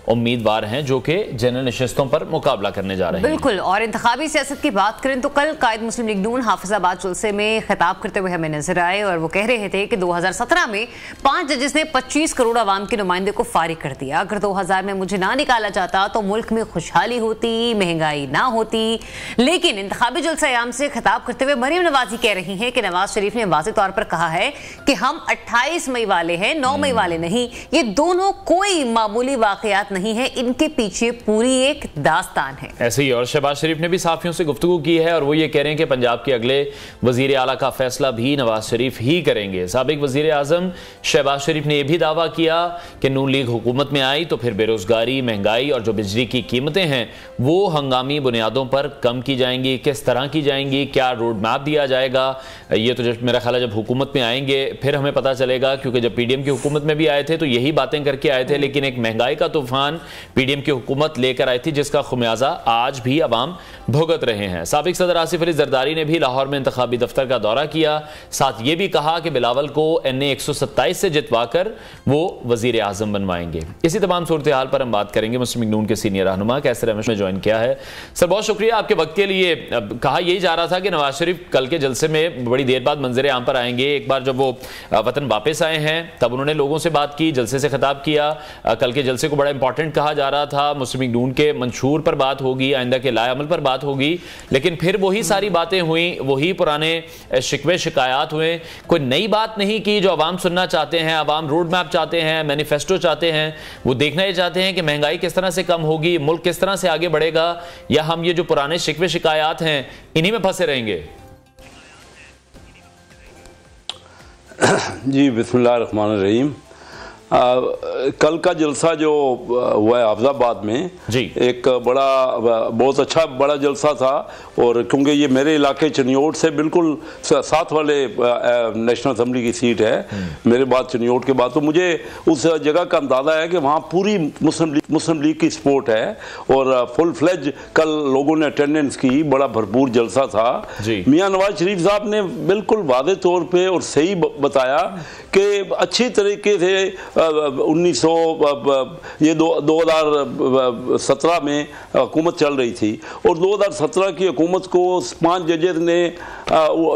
उम्मीदवार हैं जो कि जनरल नशिस्तों पर मुकाबला करने जा रहे हैं। बिल्कुल। और इंतखाबी सियासत की बात करें तो कल कायद मुस्लिम लीग नून हाफिजाबाद जुलसे में खिताब करते हुए हमें नजर आए, और वो कह रहे थे कि 2017 में 5 जजेस ने 25 करोड़ आवाम के नुमाइंदे को फारिग कर दिया। अगर 2000 में मुझे ना निकाला जाता तो मुल्क में खुशहाली होती, महंगाई ना होती। लेकिन इंतखाबी जुलसा-ए-आम से खिताब करते हुए मरीम नवाजी कह रही हैं कि नवाज शरीफ ने वाज़ेह तौर पर कहा है कि हम 28 मई वाले हैं, 9 मई वाले नहीं। ये दोनों कोई मामूली वाकयात नहीं है, इनके पीछे पूरी एक दास्तान है। ऐसे ही और शहबाज शरीफ ने भी साफियों से गुफ्तगू की है, और वो ये कह रहे हैं कि पंजाब के अगले वजीर आला का फैसला भी नवाज शरीफ ही करेंगे। साबिक वजीर आजम शहबाज शरीफ ने यह भी दावा किया कि नून लीग हुकूमत में आई तो फिर बेरोजगारी, महंगाई और जो बिजली की कीमतें हैं वो हंगामी बुनियादों पर कम की जाएंगी। किस तरह की जाएंगी, क्या रोड मैप दिया जाएगा, ये तो जब मेरा ख्याल है जब हुकूमत में आएंगे फिर हमें पता चलेगा, क्योंकि जब पीडीएम की हुकूमत में भी आए थे तो यही बातें करके आए थे, लेकिन एक महंगाई का तूफान पीडीएम की हुकूमत लेकर आई थी जिसका खुमियाजा आज भी अवाम भुगत रहे हैं। साबिक सदर आसिफ अली जरदारी ने भी लाहौर में इंतखाबी दफ्तर का दौरा किया, साथ ये भी कहा कि बिलावल को NA 170 127 से जितवाकर वो वजीर आजम बनवाएंगे। इसी तमाम सूरत हाल पर हम बात करेंगे। मुस्लिम लीग नून के सीनियर रहनुमा कैसर अहमद ने ज्वाइन किया है। सर बहुत शुक्रिया आपके वक्त के लिए। कहा यही जा रहा था कि नवाज शरीफ कल के जलसे में बड़ी देर बाद मंजर आम पर आएंगे। एक बार जब वो वतन वापस आए हैं तब उन्होंने लोगों से बात की, जलसे से खिताब किया। कल के जलसे को बड़ा इंपॉर्टेंट कहा जा रहा था। मुस्लिम लीग नून के मंशूर पर बात होगी, आइंदा के लाए अमल पर बात होगी, लेकिन फिर वही सारी बातें हुई, वही पुराने शिकवे शिकायत हुए। कोई नई बात नहीं की। जो आवाम सुनना चाहते हैं, आवाम रोड मैप चाहते हैं, मैनिफेस्टो चाहते हैं, वो देखना ये चाहते हैं कि महंगाई किस तरह से कम होगी, मुल्क किस तरह से आगे बढ़ेगा, या हम ये जो पुराने शिकवे शिकायत हैं इन्हीं में फंसे रहेंगे। जी बिस्मिल्लाहिर्रहमानिर्रहीम। कल का जलसा जो हुआ है अफजाबाद में जी, एक बहुत अच्छा बड़ा जलसा था। और क्योंकि ये मेरे इलाके चनियोट से बिल्कुल साथ वाले नेशनल असेंबली की सीट है, मेरे बाद चनियोट के बाद, तो मुझे उस जगह का अंदाज़ा है कि वहाँ पूरी मुस्लिम लीग की सपोर्ट है और फुल फ्लेज कल लोगों ने अटेंडेंस की। बड़ा भरपूर जलसा था। मियाँ नवाज शरीफ साहब ने बिल्कुल वादे तौर पर और सही बताया कि अच्छी तरीके से 2017 में हुकूमत चल रही थी और 2017 की हुकूमत को 5 जजेस ने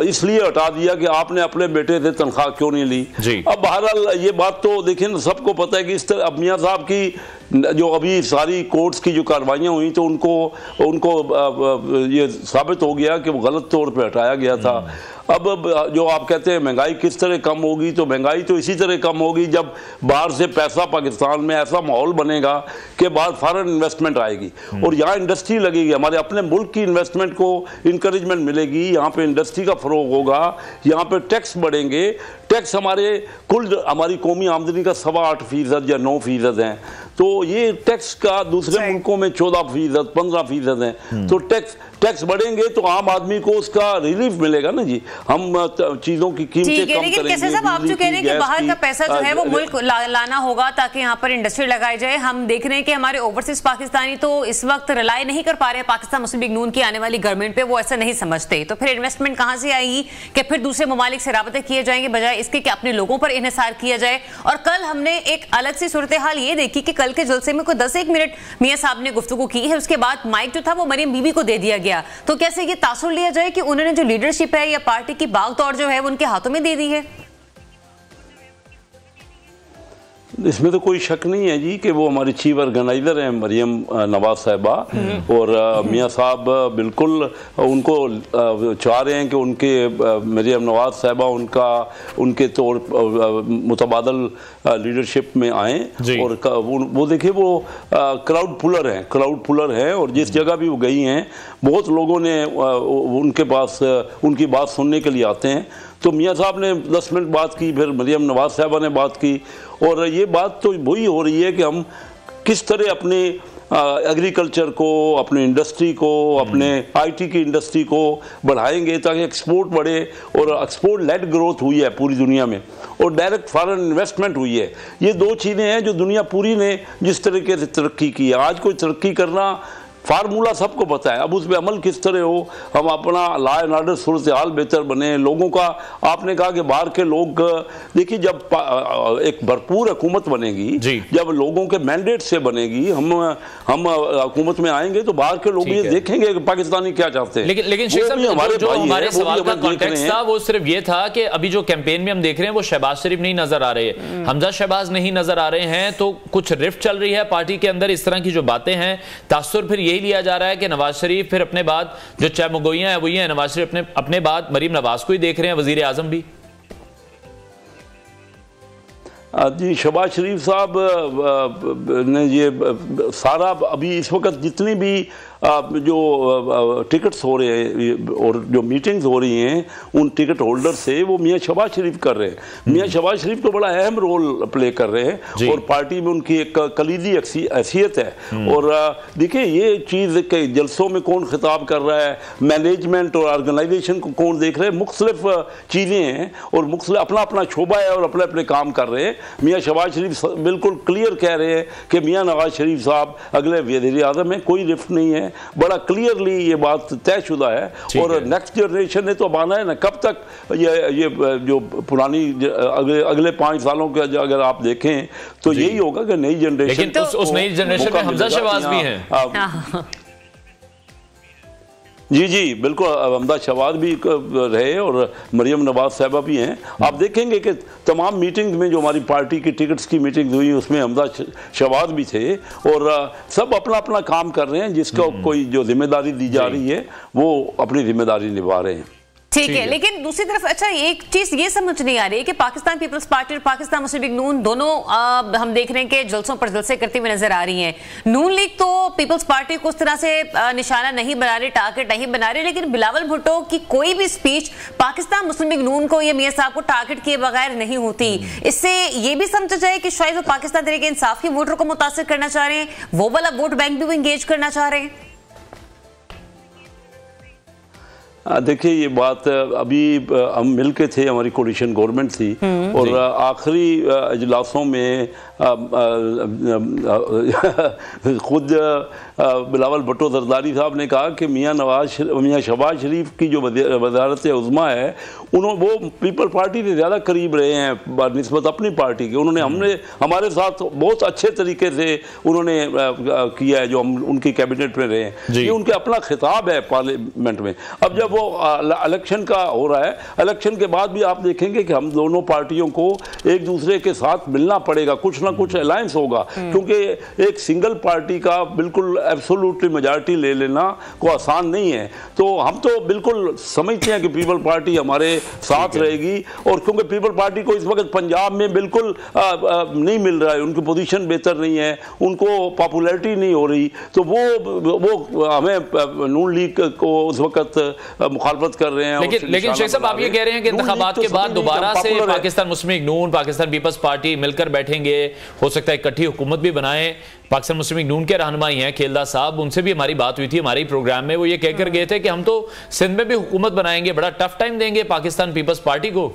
इसलिए हटा दिया कि आपने अपने बेटे से तनख्वाह क्यों नहीं ली। अब बहरहाल ये बात तो देखिए ना, सबको पता है कि इस तरह अब मियाँ साहब की जो अभी सारी कोर्ट्स की जो कार्रवाइयाँ हुई तो उनको ये साबित हो गया कि वो गलत तौर पे हटाया गया था। अब जो आप कहते हैं महंगाई किस तरह कम होगी, तो महंगाई तो इसी तरह कम होगी जब बाहर से पैसा पाकिस्तान में ऐसा माहौल बनेगा कि बाहर फॉरेन इन्वेस्टमेंट आएगी और यहाँ इंडस्ट्री लगेगी, हमारे अपने मुल्क की इन्वेस्टमेंट को इंकरेजमेंट मिलेगी, यहाँ पे इंडस्ट्री का फरोग होगा, यहाँ पे टैक्स बढ़ेंगे। टैक्स हमारी कौमी आमदनी का 8.25% या 9% हैं, तो ये टैक्स का दूसरे मुल्कों में 14%, 15% है। तो टैक्स बढ़ेंगे तो आम आदमी को उसका रिलीफ मिलेगा ना जी। हम चीजों की कीमतें कम करेंगे। कैसे साहब आप जो कह रहे हैं कि बाहर का पैसा जो है वो मुल्क लाना होगा ताकि यहाँ पर इंडस्ट्री लगाई जाए। हम देख रहे हैं कि हमारे ओवरसीज पाकिस्तानी तो इस वक्त रिलाई नहीं कर पा रहे पाकिस्तान मुस्लिम लीग नून की आने वाली गवर्नमेंट पे, वो ऐसा नहीं समझते। तो फिर इन्वेस्टमेंट कहाँ से आएगी कि फिर दूसरे ममालिक से राबते किए जाएंगे बजाय इसके कि अपने लोगों पर इन्हिसार किया जाए। और कल हमने एक अलग सी सूरत हाल ये देखी कि कल के जलसे में कोई 10-1 मिनट मियां साहब ने गुफ्तगू की है, उसके बाद माइक जो था वो मरियम बीबी को दे दिया गया। तो कैसे ये तासुर लिया जाए कि उन्होंने जो लीडरशिप है या पार्टी की बागदौड़ जो है वो उनके हाथों में दे दी है? इसमें तो कोई शक नहीं है जी कि वो हमारी चीफ ऑर्गेनाइजर हैं मरियम नवाज साहिबा, और मियाँ साहब बिल्कुल उनको चाह रहे हैं कि उनके मरियम नवाज साहिबा उनके तौर मुतबादल लीडरशिप में आए। और वो देखिए वो क्राउड पुलर हैं और जिस जगह भी वो गई हैं बहुत लोगों ने उनके पास उनकी बात सुनने के लिए आते हैं। तो मियाँ साहब ने 10 मिनट बात की, फिर मरियम नवाज साहिबा ने बात की, और ये बात तो वही हो रही है कि हम किस तरह अपने एग्रीकल्चर को, अपने इंडस्ट्री को, अपने आईटी की इंडस्ट्री को बढ़ाएंगे ताकि एक्सपोर्ट बढ़े। और एक्सपोर्ट लेड ग्रोथ हुई है पूरी दुनिया में और डायरेक्ट फॉरेन इन्वेस्टमेंट हुई है। ये 2 चीज़ें हैं जो दुनिया पूरी ने जिस तरीके से तरक्की की है। आज कोई तरक्की करना फार्मूला सबको पता है, अब उस पर अमल किस तरह हो, हम अपना लॉ एंड ऑर्डर सूरत हाल बेहतर बने, लोगों का। आपने कहा कि बाहर के लोग, देखिए जब एक भरपूर हुकूमत बनेगी, जब लोगों के मैंडेट से बनेगी, हम हुकूमत में आएंगे तो बाहर के लोग ये देखेंगे कि पाकिस्तानी क्या चाहते हैं। लेकिन हमारे सवाल का कॉन्टेक्स्ट था वो सिर्फ ये था कि अभी जो कैंपेन में हम देख रहे हैं वो शहबाज शरीफ नहीं नजर आ रहे हैं, हमजा शहबाज नहीं नजर आ रहे हैं, तो कुछ रिफ्ट चल रही है पार्टी के अंदर। इस तरह की जो बातें हैं, तासुर फिर यही लिया जा रहा है कि नवाज शरीफ फिर अपने बाद जो चाय मुगोइयां हैं वही हैं, नवाज शरीफ अपने बाद मरीम नवाज को ही देख रहे हैं, वजीर आजम भी। जी शहबाज शरीफ साहब ने ये सारा अभी इस वक्त जितनी भी जो टिकट्स हो रहे हैं और जो मीटिंग्स हो रही हैं उन टिकट होल्डर से वो मियाँ शहबाज शरीफ कर रहे हैं। मियाँ शहबाज शरीफ तो बड़ा अहम रोल प्ले कर रहे हैं और पार्टी में उनकी एक कलीदी हैसियत है। और देखिए ये चीज़ के जलसों में कौन खिताब कर रहा है, मैनेजमेंट और ऑर्गेनाइजेशन को कौन देख रहे हैं, मुख्तलिफ चीज़ें हैं और मुख्तलिफ अपना अपना शोबा है और अपने अपने काम कर रहे हैं। मियाँ शहबाज शरीफ बिल्कुल क्लियर कह रहे हैं कि मियाँ नवाज शरीफ साहब अगले वज़ीर आज़म में, कोई रिफ्ट नहीं है। हैं, बड़ा क्लियरली ये बात तयशुदा है। और नेक्स्ट जनरेशन ने तो अब आना है ना, कब तक ये जो पुरानी अगले 5 सालों के अगर आप देखें तो यही होगा कि नई जनरेशन, लेकिन उस नई जनरेशन में हमजा शहबाज भी हैं। जी जी बिल्कुल, हमजा शहबाज भी रहे और मरियम नवाज साहिबा भी हैं। आप देखेंगे कि तमाम मीटिंग्स में जो हमारी पार्टी की टिकट्स की मीटिंग हुई उसमें हमजा शहबाज भी थे और सब अपना अपना काम कर रहे हैं। जिसको कोई जो जिम्मेदारी दी जा रही है वो अपनी जिम्मेदारी निभा रहे हैं। ठीक है, लेकिन दूसरी तरफ अच्छा एक चीज ये समझ नहीं आ रही है कि पाकिस्तान पीपल्स पार्टी और पाकिस्तान मुस्लिम लीग नून दोनों हम देख रहे हैं कि जलसों पर जलसे करती हुई नजर आ रही हैं। नून लीग तो पीपल्स पार्टी को उस तरह से निशाना नहीं बना रही, टारगेट नहीं बना रही, लेकिन बिलावल भुट्टो की कोई भी स्पीच पाकिस्तान मुस्लिम लीग नून को या मियां साहब को टारगेट किए बगैर नहीं होती। इससे ये भी समझा जाए कि शायद वो पाकिस्तान तरीके इंसाफ के वोटर को मुतासिर करना चाह रहे हैं, वो वाला वोट बैंक भी वो इंगेज करना चाह रहे हैं। देखिए ये बात अभी हम मिल के थे, हमारी कोalition गवर्नमेंट थी और आखिरी इजलासों में खुद बिलावल भुट्टो जरदारी साहब ने कहा कि मियां शहबाज शरीफ की जो वज़ारत उज़्मा है वो पीपल पार्टी से ज़्यादा करीब रहे हैं निस्बत अपनी पार्टी के। उन्होंने हमारे साथ बहुत अच्छे तरीके से उन्होंने किया है जो हम उनकी कैबिनेट में रहे हैं। ये उनके अपना खिताब है पार्लियामेंट में। अब जब वो इलेक्शन का हो रहा है, इलेक्शन के बाद भी आप देखेंगे कि हम दोनों पार्टियों को एक दूसरे के साथ मिलना पड़ेगा, कुछ ना कुछ अलायंस होगा, क्योंकि एक सिंगल पार्टी का बिल्कुल एब्सोल्युटली मेजॉरिटी ले लेना को आसान नहीं है। तो हम तो बिल्कुल समझते हैं कि पीपल पार्टी हमारे साथ रहेगी और क्योंकि पीपल पार्टी को इस वक्त पंजाब में बिल्कुल नहीं मिल रहा है, उनकी पोजीशन बेहतर नहीं है, उनको पॉपुलैरिटी नहीं हो रही, तो वो हमें नून लीग को उस वक्त मुखालफत कर रहे हैं। लेकिन शेख साहब आप ये कह रहे हैं कि इंतखाबात के बाद दोबारा से पाकिस्तान मुस्लिम लीग नून, पाकिस्तान पीपल्स पार्टी मिलकर बैठेंगे, हो सकता है इकट्ठी हुकूमत भी बनाएं। पाकिस्तान मुस्लिम लीग नून के रहनुमाई हैं खेलदा साहब, उनसे भी हमारी बात हुई थी हमारी प्रोग्राम में, वो ये कहकर गए थे कि हम तो सिंध में भी हुकूमत बनाएंगे, बड़ा टफ टाइम देंगे पाकिस्तान पीपल्स पार्टी को।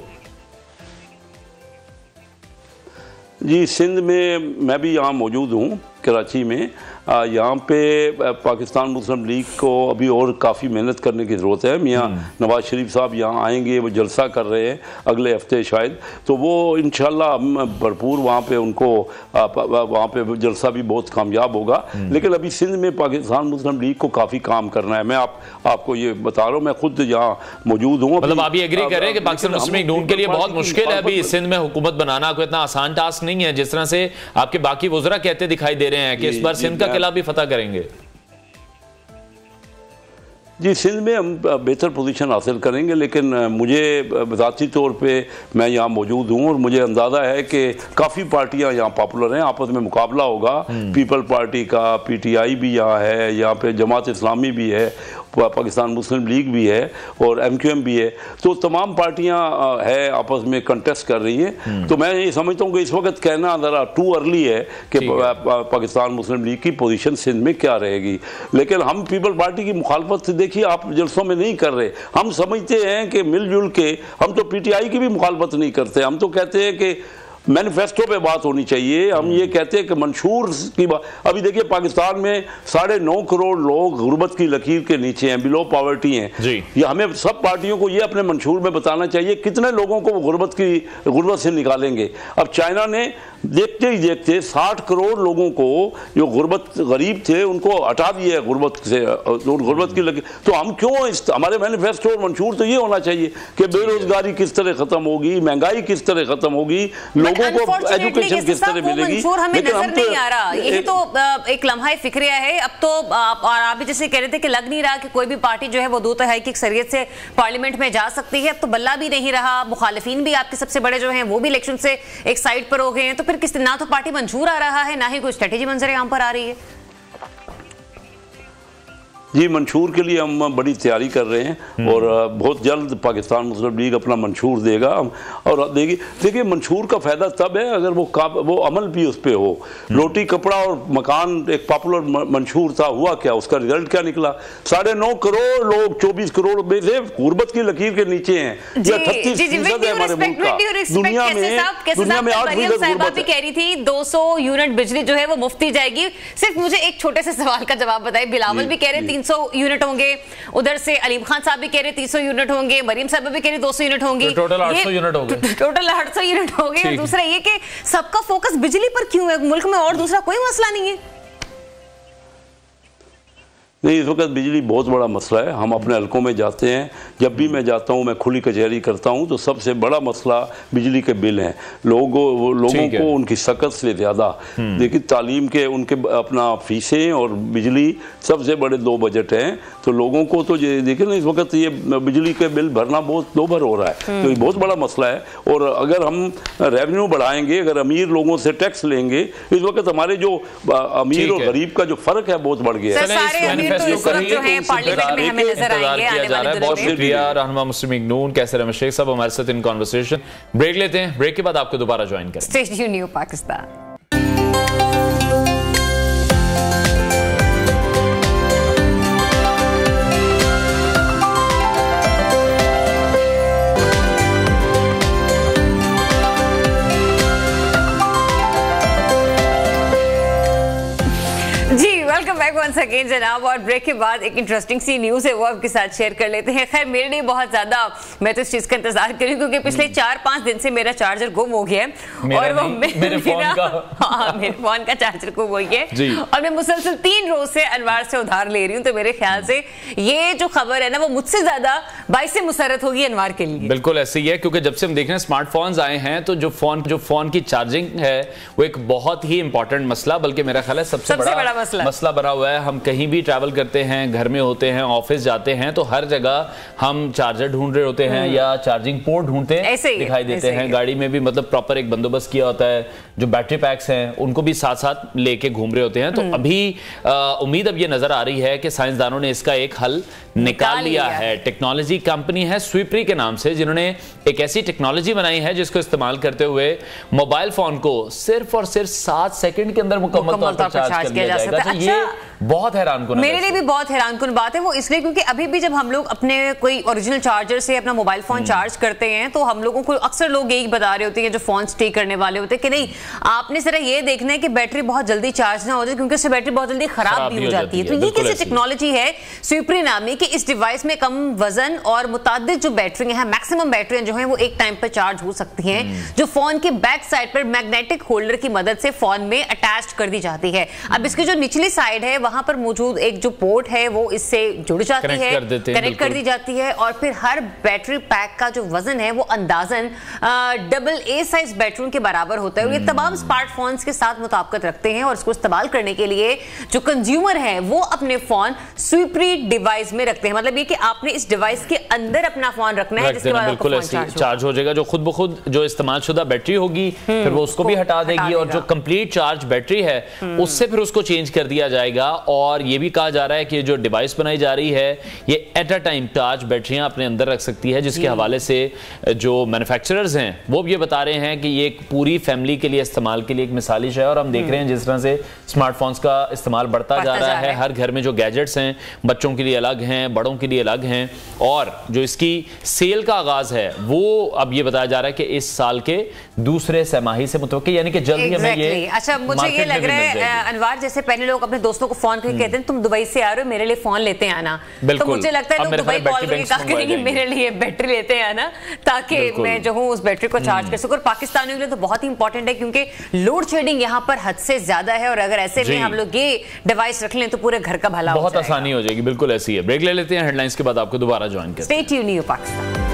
जी सिंध में मैं भी यहाँ मौजूद हूँ कराची में। यहाँ पे पाकिस्तान मुस्लिम लीग को अभी और काफ़ी मेहनत करने की ज़रूरत है। मियाँ नवाज शरीफ साहब यहाँ आएंगे, वो जलसा कर रहे हैं अगले हफ्ते शायद, तो वो इंशाल्लाह हम भरपूर वहाँ पे उनको वहाँ पे जलसा भी बहुत कामयाब होगा। लेकिन अभी सिंध में पाकिस्तान मुस्लिम लीग को काफ़ी काम करना है। मैं आपको ये बता रहा हूँ, मैं खुद यहाँ मौजूद हूँ। मतलब आप ये एग्री कर रहे हैं कि पाकिस्तान मुस्लिम लीग नून के लिए बहुत मुश्किल है अभी सिंध में हुकूमत बनाना, कोई इतना आसान टास्क नहीं है जिस तरह से आपके बाकी वज़रा कहते दिखाई दे रहे हैं कि इस बार सिंध का किला भी फतह करेंगे। जी सिंध में हम बेहतर पोजीशन हासिल करेंगे, लेकिन मुझे ज़ाती तौर पे मैं यहाँ मौजूद हूँ और मुझे अंदाज़ा है कि काफ़ी पार्टियाँ यहाँ पॉपुलर हैं, आपस में मुकाबला होगा। पीपल पार्टी का PTI भी यहाँ है, यहाँ पे जमात इस्लामी भी है, पाकिस्तान मुस्लिम लीग भी है और MQM भी है, तो तमाम पार्टियां है आपस में कंटेस्ट कर रही हैं। तो मैं ये समझता हूँ कि इस वक्त कहना ज़रा टू अर्ली है कि पाकिस्तान मुस्लिम लीग की पोजीशन सिंध में क्या रहेगी। लेकिन हम पीपल पार्टी की मुखालफत देखिए आप जलसों में नहीं कर रहे, हम समझते हैं कि मिलजुल के, हम तो PTI की भी मुखालफत नहीं करते, हम तो कहते हैं कि मैनिफेस्टो पे बात होनी चाहिए। हम ये कहते हैं कि मंशूर की बात, अभी देखिए पाकिस्तान में 9.5 करोड़ लोग गुर्बत की लकीर के नीचे हैं, बिलो पॉवर्टी हैं। ये हमें सब पार्टियों को ये अपने मंशूर में बताना चाहिए कितने लोगों को वो गुर्बत से निकालेंगे। अब चाइना ने देखते ही देखते 60 करोड़ लोगों को जो गरीब थे उनको हटा दिया गुर्बत से, गुर्बत की लकीर। तो हम क्यों हमारे मैनिफेस्टो और मंशूर तो ये होना चाहिए कि बेरोजगारी किस तरह खत्म होगी, महंगाई किस तरह खत्म होगी, लोगों को एजुकेशन किस तरह मिलेगी। हमें नजर नहीं आ रहा, यही तो एक लम्हा फिक्रिया है। अब तो आप भी जैसे कह रहे थे कि लग नहीं रहा कि कोई भी पार्टी जो है वो 2 तिहाई की अक्सरियत से पार्लियामेंट में जा सकती है। अब तो बल्ला भी नहीं रहा, मुखालिफिन भी आपके सबसे बड़े जो हैं वो भी इलेक्शन से एक साइड पर हो गए हैं, तो फिर किस ना तो पार्टी मंशूर आ रहा है ना ही कोई स्ट्रेटेजी मंजर यहाँ पर आ रही है। जी, मंशूर के लिए हम बड़ी तैयारी कर रहे हैं और बहुत जल्द पाकिस्तान मुस्लिम लीग अपना मंशूर देगा और देखिए मंशूर का फायदा तब है अगर वो अमल भी उस पर हो। रोटी कपड़ा और मकान एक पॉपुलर मंशूर था, हुआ क्या, उसका रिजल्ट क्या निकला? 9.5 करोड़ लोग 24 करोड़ में से गुर्बत की लकीर के नीचे हैं। या 38% है हमारे मुल्क का। दुनिया में 8% भी कह रही थी 200 यूनिट बिजली जो है वो मुफ्ती जाएगी। सिर्फ मुझे एक छोटे से सवाल का जवाब बताइए। बिलावल भी कह रहे 300 यूनिट होंगे, उधर से अलीम खान साहब भी कह रहे 300 यूनिट होंगे, मरीम साहब भी कह रहे 200 यूनिट होंगी, टोटल 800 यूनिट होंगे। टोटल 800 यूनिट हो गए। और दूसरा ये कि सबका फोकस बिजली पर क्यों है? मुल्क में और दूसरा कोई मसला नहीं है? नहीं, इस वक्त बिजली बहुत बड़ा मसला है। हम अपने हलकों में जाते हैं, जब भी मैं जाता हूं, मैं खुली कचहरी करता हूं, तो सबसे बड़ा मसला बिजली के बिल हैं। लोगों को उनकी सकत से ज़्यादा देखिए तालीम के उनके अपना फीसें और बिजली सबसे बड़े 2 बजट हैं। तो लोगों को तो ये देखिए ना, इस वक्त ये बिजली के बिल भरना बहुत दोभर हो रहा है। तो ये बहुत बड़ा मसला है। और अगर हम रेवेन्यू बढ़ाएंगे, अगर अमीर लोगों से टैक्स लेंगे, इस वक्त हमारे जो अमीर और गरीब का जो फ़र्क है बहुत बढ़ गया है। जो है पार्लियामेंट में हमें नजर आएंगे आने वाले दिनों में। बहुत शुक्रिया रहनुमा मुस्लिम लीग नून कैसर अहमद शेख साहब हमारे साथ इन कॉन्वर्सेशन। ब्रेक लेते हैं, ब्रेक के बाद आपको दोबारा ज्वाइन करें। Stay tuned new Pakistan. Once again जनाब, और ब्रेक के बाद एक इंटरेस्टिंग सी न्यूज़ है वो आपके साथ शेयर कर लेते हैं। खैर मेरे लिए बहुत ज़्यादा, मैं तो इस चीज़ का इंतजार कर रही हूँ क्योंकि पिछले 4-5 दिन से मेरा चार्जर गुम हो गया है और वो मेरे फोन का चार्जर गुम हो गया है और मैं मुसलसल 3 रोज से अनवार से उधार ले रही हूँ। तो मेरे ख्याल से ये जो खबर है ना वो मुझसे ज्यादा बाइस से मुसरत होगी अनवार के लिए। बिल्कुल ऐसे ही है क्योंकि जब से हम देख रहे हैं स्मार्टफोन्स आए हैं तो जो फोन की चार्जिंग है वो एक बहुत ही इंपॉर्टेंट मसला, बल्कि मेरा ख्याल है सबसे बड़ा मसला बना हुआ है। हम कहीं भी ट्रैवल करते हैं, घर में होते हैं, ऑफिस जाते हैं, तो हर जगह हम चार्जर ढूंढ रहे होते हैं या चार्जिंग पोर्ट ढूंढते दिखाई देते हैं। गाड़ी में भी मतलब प्रॉपर एक बंदोबस्त किया होता है, जो बैटरी पैक्स हैं उनको भी साथ साथ लेके घूम रहे होते हैं। तो अभी उम्मीद अब ये नजर आ रही है कि साइंसदानों ने इसका एक हल निकाल लिया है। टेक्नोलॉजी कंपनी है स्वीपरी के नाम से, जिन्होंने एक ऐसी टेक्नोलॉजी बनाई है जिसको इस्तेमाल करते हुए मोबाइल फोन को सिर्फ और सिर्फ 7 सेकंड के अंदर मुकम्मल तौर पर चार्ज किया जा सकता है। ये बहुत हैरानकुन, मेरे लिए भी बहुत हैरानकुन बात है। वो इसलिए क्योंकि अभी भी जब हम लोग अपने कोई ओरिजिनल चार्जर से अपना मोबाइल फोन चार्ज करते हैं तो हम लोगों को अक्सर लोग यही बता रहे होते हैं जो फोन स्टे करने वाले होते हैं कि नहीं, आपने जरा ये देखना है कि बैटरी बहुत जल्दी चार्ज ना हो जाए क्योंकि उससे बैटरी बहुत जल्दी खराब भी हो जाती है। तो ये कैसी टेक्नोलॉजी है स्वीपरी नामी कि इस डिवाइस में कम वजन और मुतादिद जो बैटरी है, मैक्सिमम बैटरी जो है वो एक टाइम पर चार्ज हो सकती हैं, जो फोन के बैक साइड पर मैग्नेटिक होल्डर की मदद से फोन में अटैच कर दी जाती है। अब इसकी जो निचली साइड है वहां पर मौजूद एक जो पोर्ट है वो इससे जुड़ जाती है, कनेक्ट कर दी जाती है और फिर हर बैटरी पैक का जो वजन है वो अंदाजन AA साइज बैटरी के बराबर होता है। ये तमाम स्मार्टफोन्स के साथ मुताबिकत रखते हैं और इसको इस्तेमाल करने के लिए जो कंज्यूमर है वो अपने फोन स्वीपरी डिवाइस में रखते हैं। मतलब ये कि आपने इस डिवाइस के अंदर अपना फोन रखना है जिसके बाद आपका फोन चार्ज हो जाएगा। जो खुद ब खुद जो इस्तेमाल शुदा बैटरी होगी फिर वो उसको भी हटा देगी और जो कंप्लीट चार्ज बैटरी है उससे फिर उसको चेंज कर दिया जाएगा। और ये भी कहा जा रहा है कि जो डिवाइस बनाई जा रही है ये एट अ टाइम 5 बैटरियां अपने अंदर रख सकती है, जिसके हवाले से जो मैन्युफैक्चरर्स हैं वो भी ये बता रहे हैं कि ये एक पूरी फैमिली के लिए इस्तेमाल के लिए एक मिसालिश है। और हम देख रहे हैं जिस तरह से स्मार्टफोन्स का इस्तेमाल बढ़ता जा रहा है, हर घर में जो गैजेट्स हैं बच्चों के लिए अलग हैं, बड़ों के लिए अलग हैं। और जो इसकी सेल का आगाज है वो अब ये बताया जा रहा है कि इस साल के दूसरे छमाही से मुतवक्किल, यानी कि जल्दी हमें ये अच्छा मुझे ये लग रहा है अनवार, जैसे पहले लोग अपने दोस्तों को फोन करके कहते हैं तुम दुबई से आ रहे हो मेरे लिए फोन लेते आना, तो मुझे लगता है लोग दुबई कॉल करके कहा करेंगे मेरे लिए बैटरी लेते आना ताकि मैं जो हूँ उस बैटरी को चार्ज कर सकूं। और पाकिस्तानियों के लिए तो बहुत ही इंपॉर्टेंट है क्योंकि लोड शेडिंग यहाँ पर हद से ज्यादा है और अगर ऐसे में हम लोग ये डिवाइस रख लें तो पूरे घर का भला बहुत आसानी हो जाएगी। बिल्कुल ऐसी है। ब्रेक ले लेते हैं, हेडलाइंस के बाद आपको दोबारा ज्वाइन करते हैं। Stay tuned new Pakistan.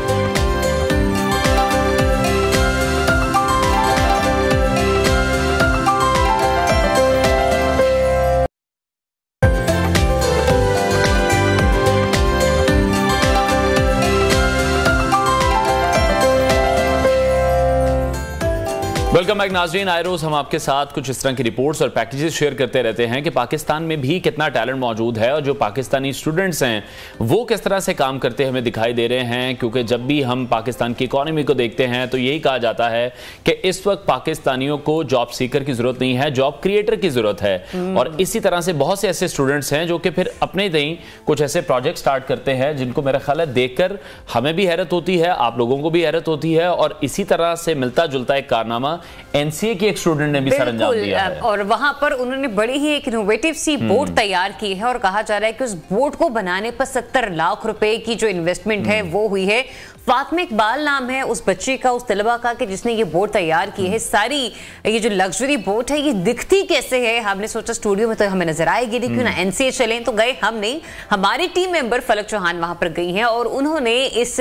Welcome back नाज़रीन। आए रोज़ हम आपके साथ कुछ इस तरह की रिपोर्ट्स और पैकेजेस शेयर करते रहते हैं कि पाकिस्तान में भी कितना टैलेंट मौजूद है और जो पाकिस्तानी स्टूडेंट्स हैं वो किस तरह से काम करते हमें दिखाई दे रहे हैं। क्योंकि जब भी हम पाकिस्तान की इकॉनमी को देखते हैं तो यही कहा जाता है कि इस वक्त पाकिस्तानियों को जॉब सीकर की ज़रूरत नहीं है, जॉब क्रिएटर की ज़रूरत है। और इसी तरह से बहुत से ऐसे स्टूडेंट्स हैं जो कि फिर अपने ही कुछ ऐसे प्रोजेक्ट स्टार्ट करते हैं जिनको मेरा ख्याल है देखकर हमें भी हैरत होती है, आप लोगों को भी हैरत होती है। और इसी तरह से मिलता जुलता एक कारनामा एनसीए की एक स्टूडेंट ने भी सर अंजाम दिया है और वहां पर उन्होंने बड़ी ही एक इनोवेटिव सी बोट तैयार की है और कहा जा रहा है कि उस बोट को बनाने पर 70 लाख रुपए की जो इन्वेस्टमेंट है वो हुई है। फातिमा इकबाल नाम है उस बच्चे का, उस तलबा का, कि जिसने ये बोट तैयार की है। सारी ये जो लग्जरी बोट है ये दिखती कैसे है, हमने सोचा स्टूडियो में तो हमें नजर आएगी, क्यों ना एनसीए चलें। तो गए हम नहीं, हमारी टीम मेंबर फलक चौहान वहां पर गई हैं और उन्होंने इस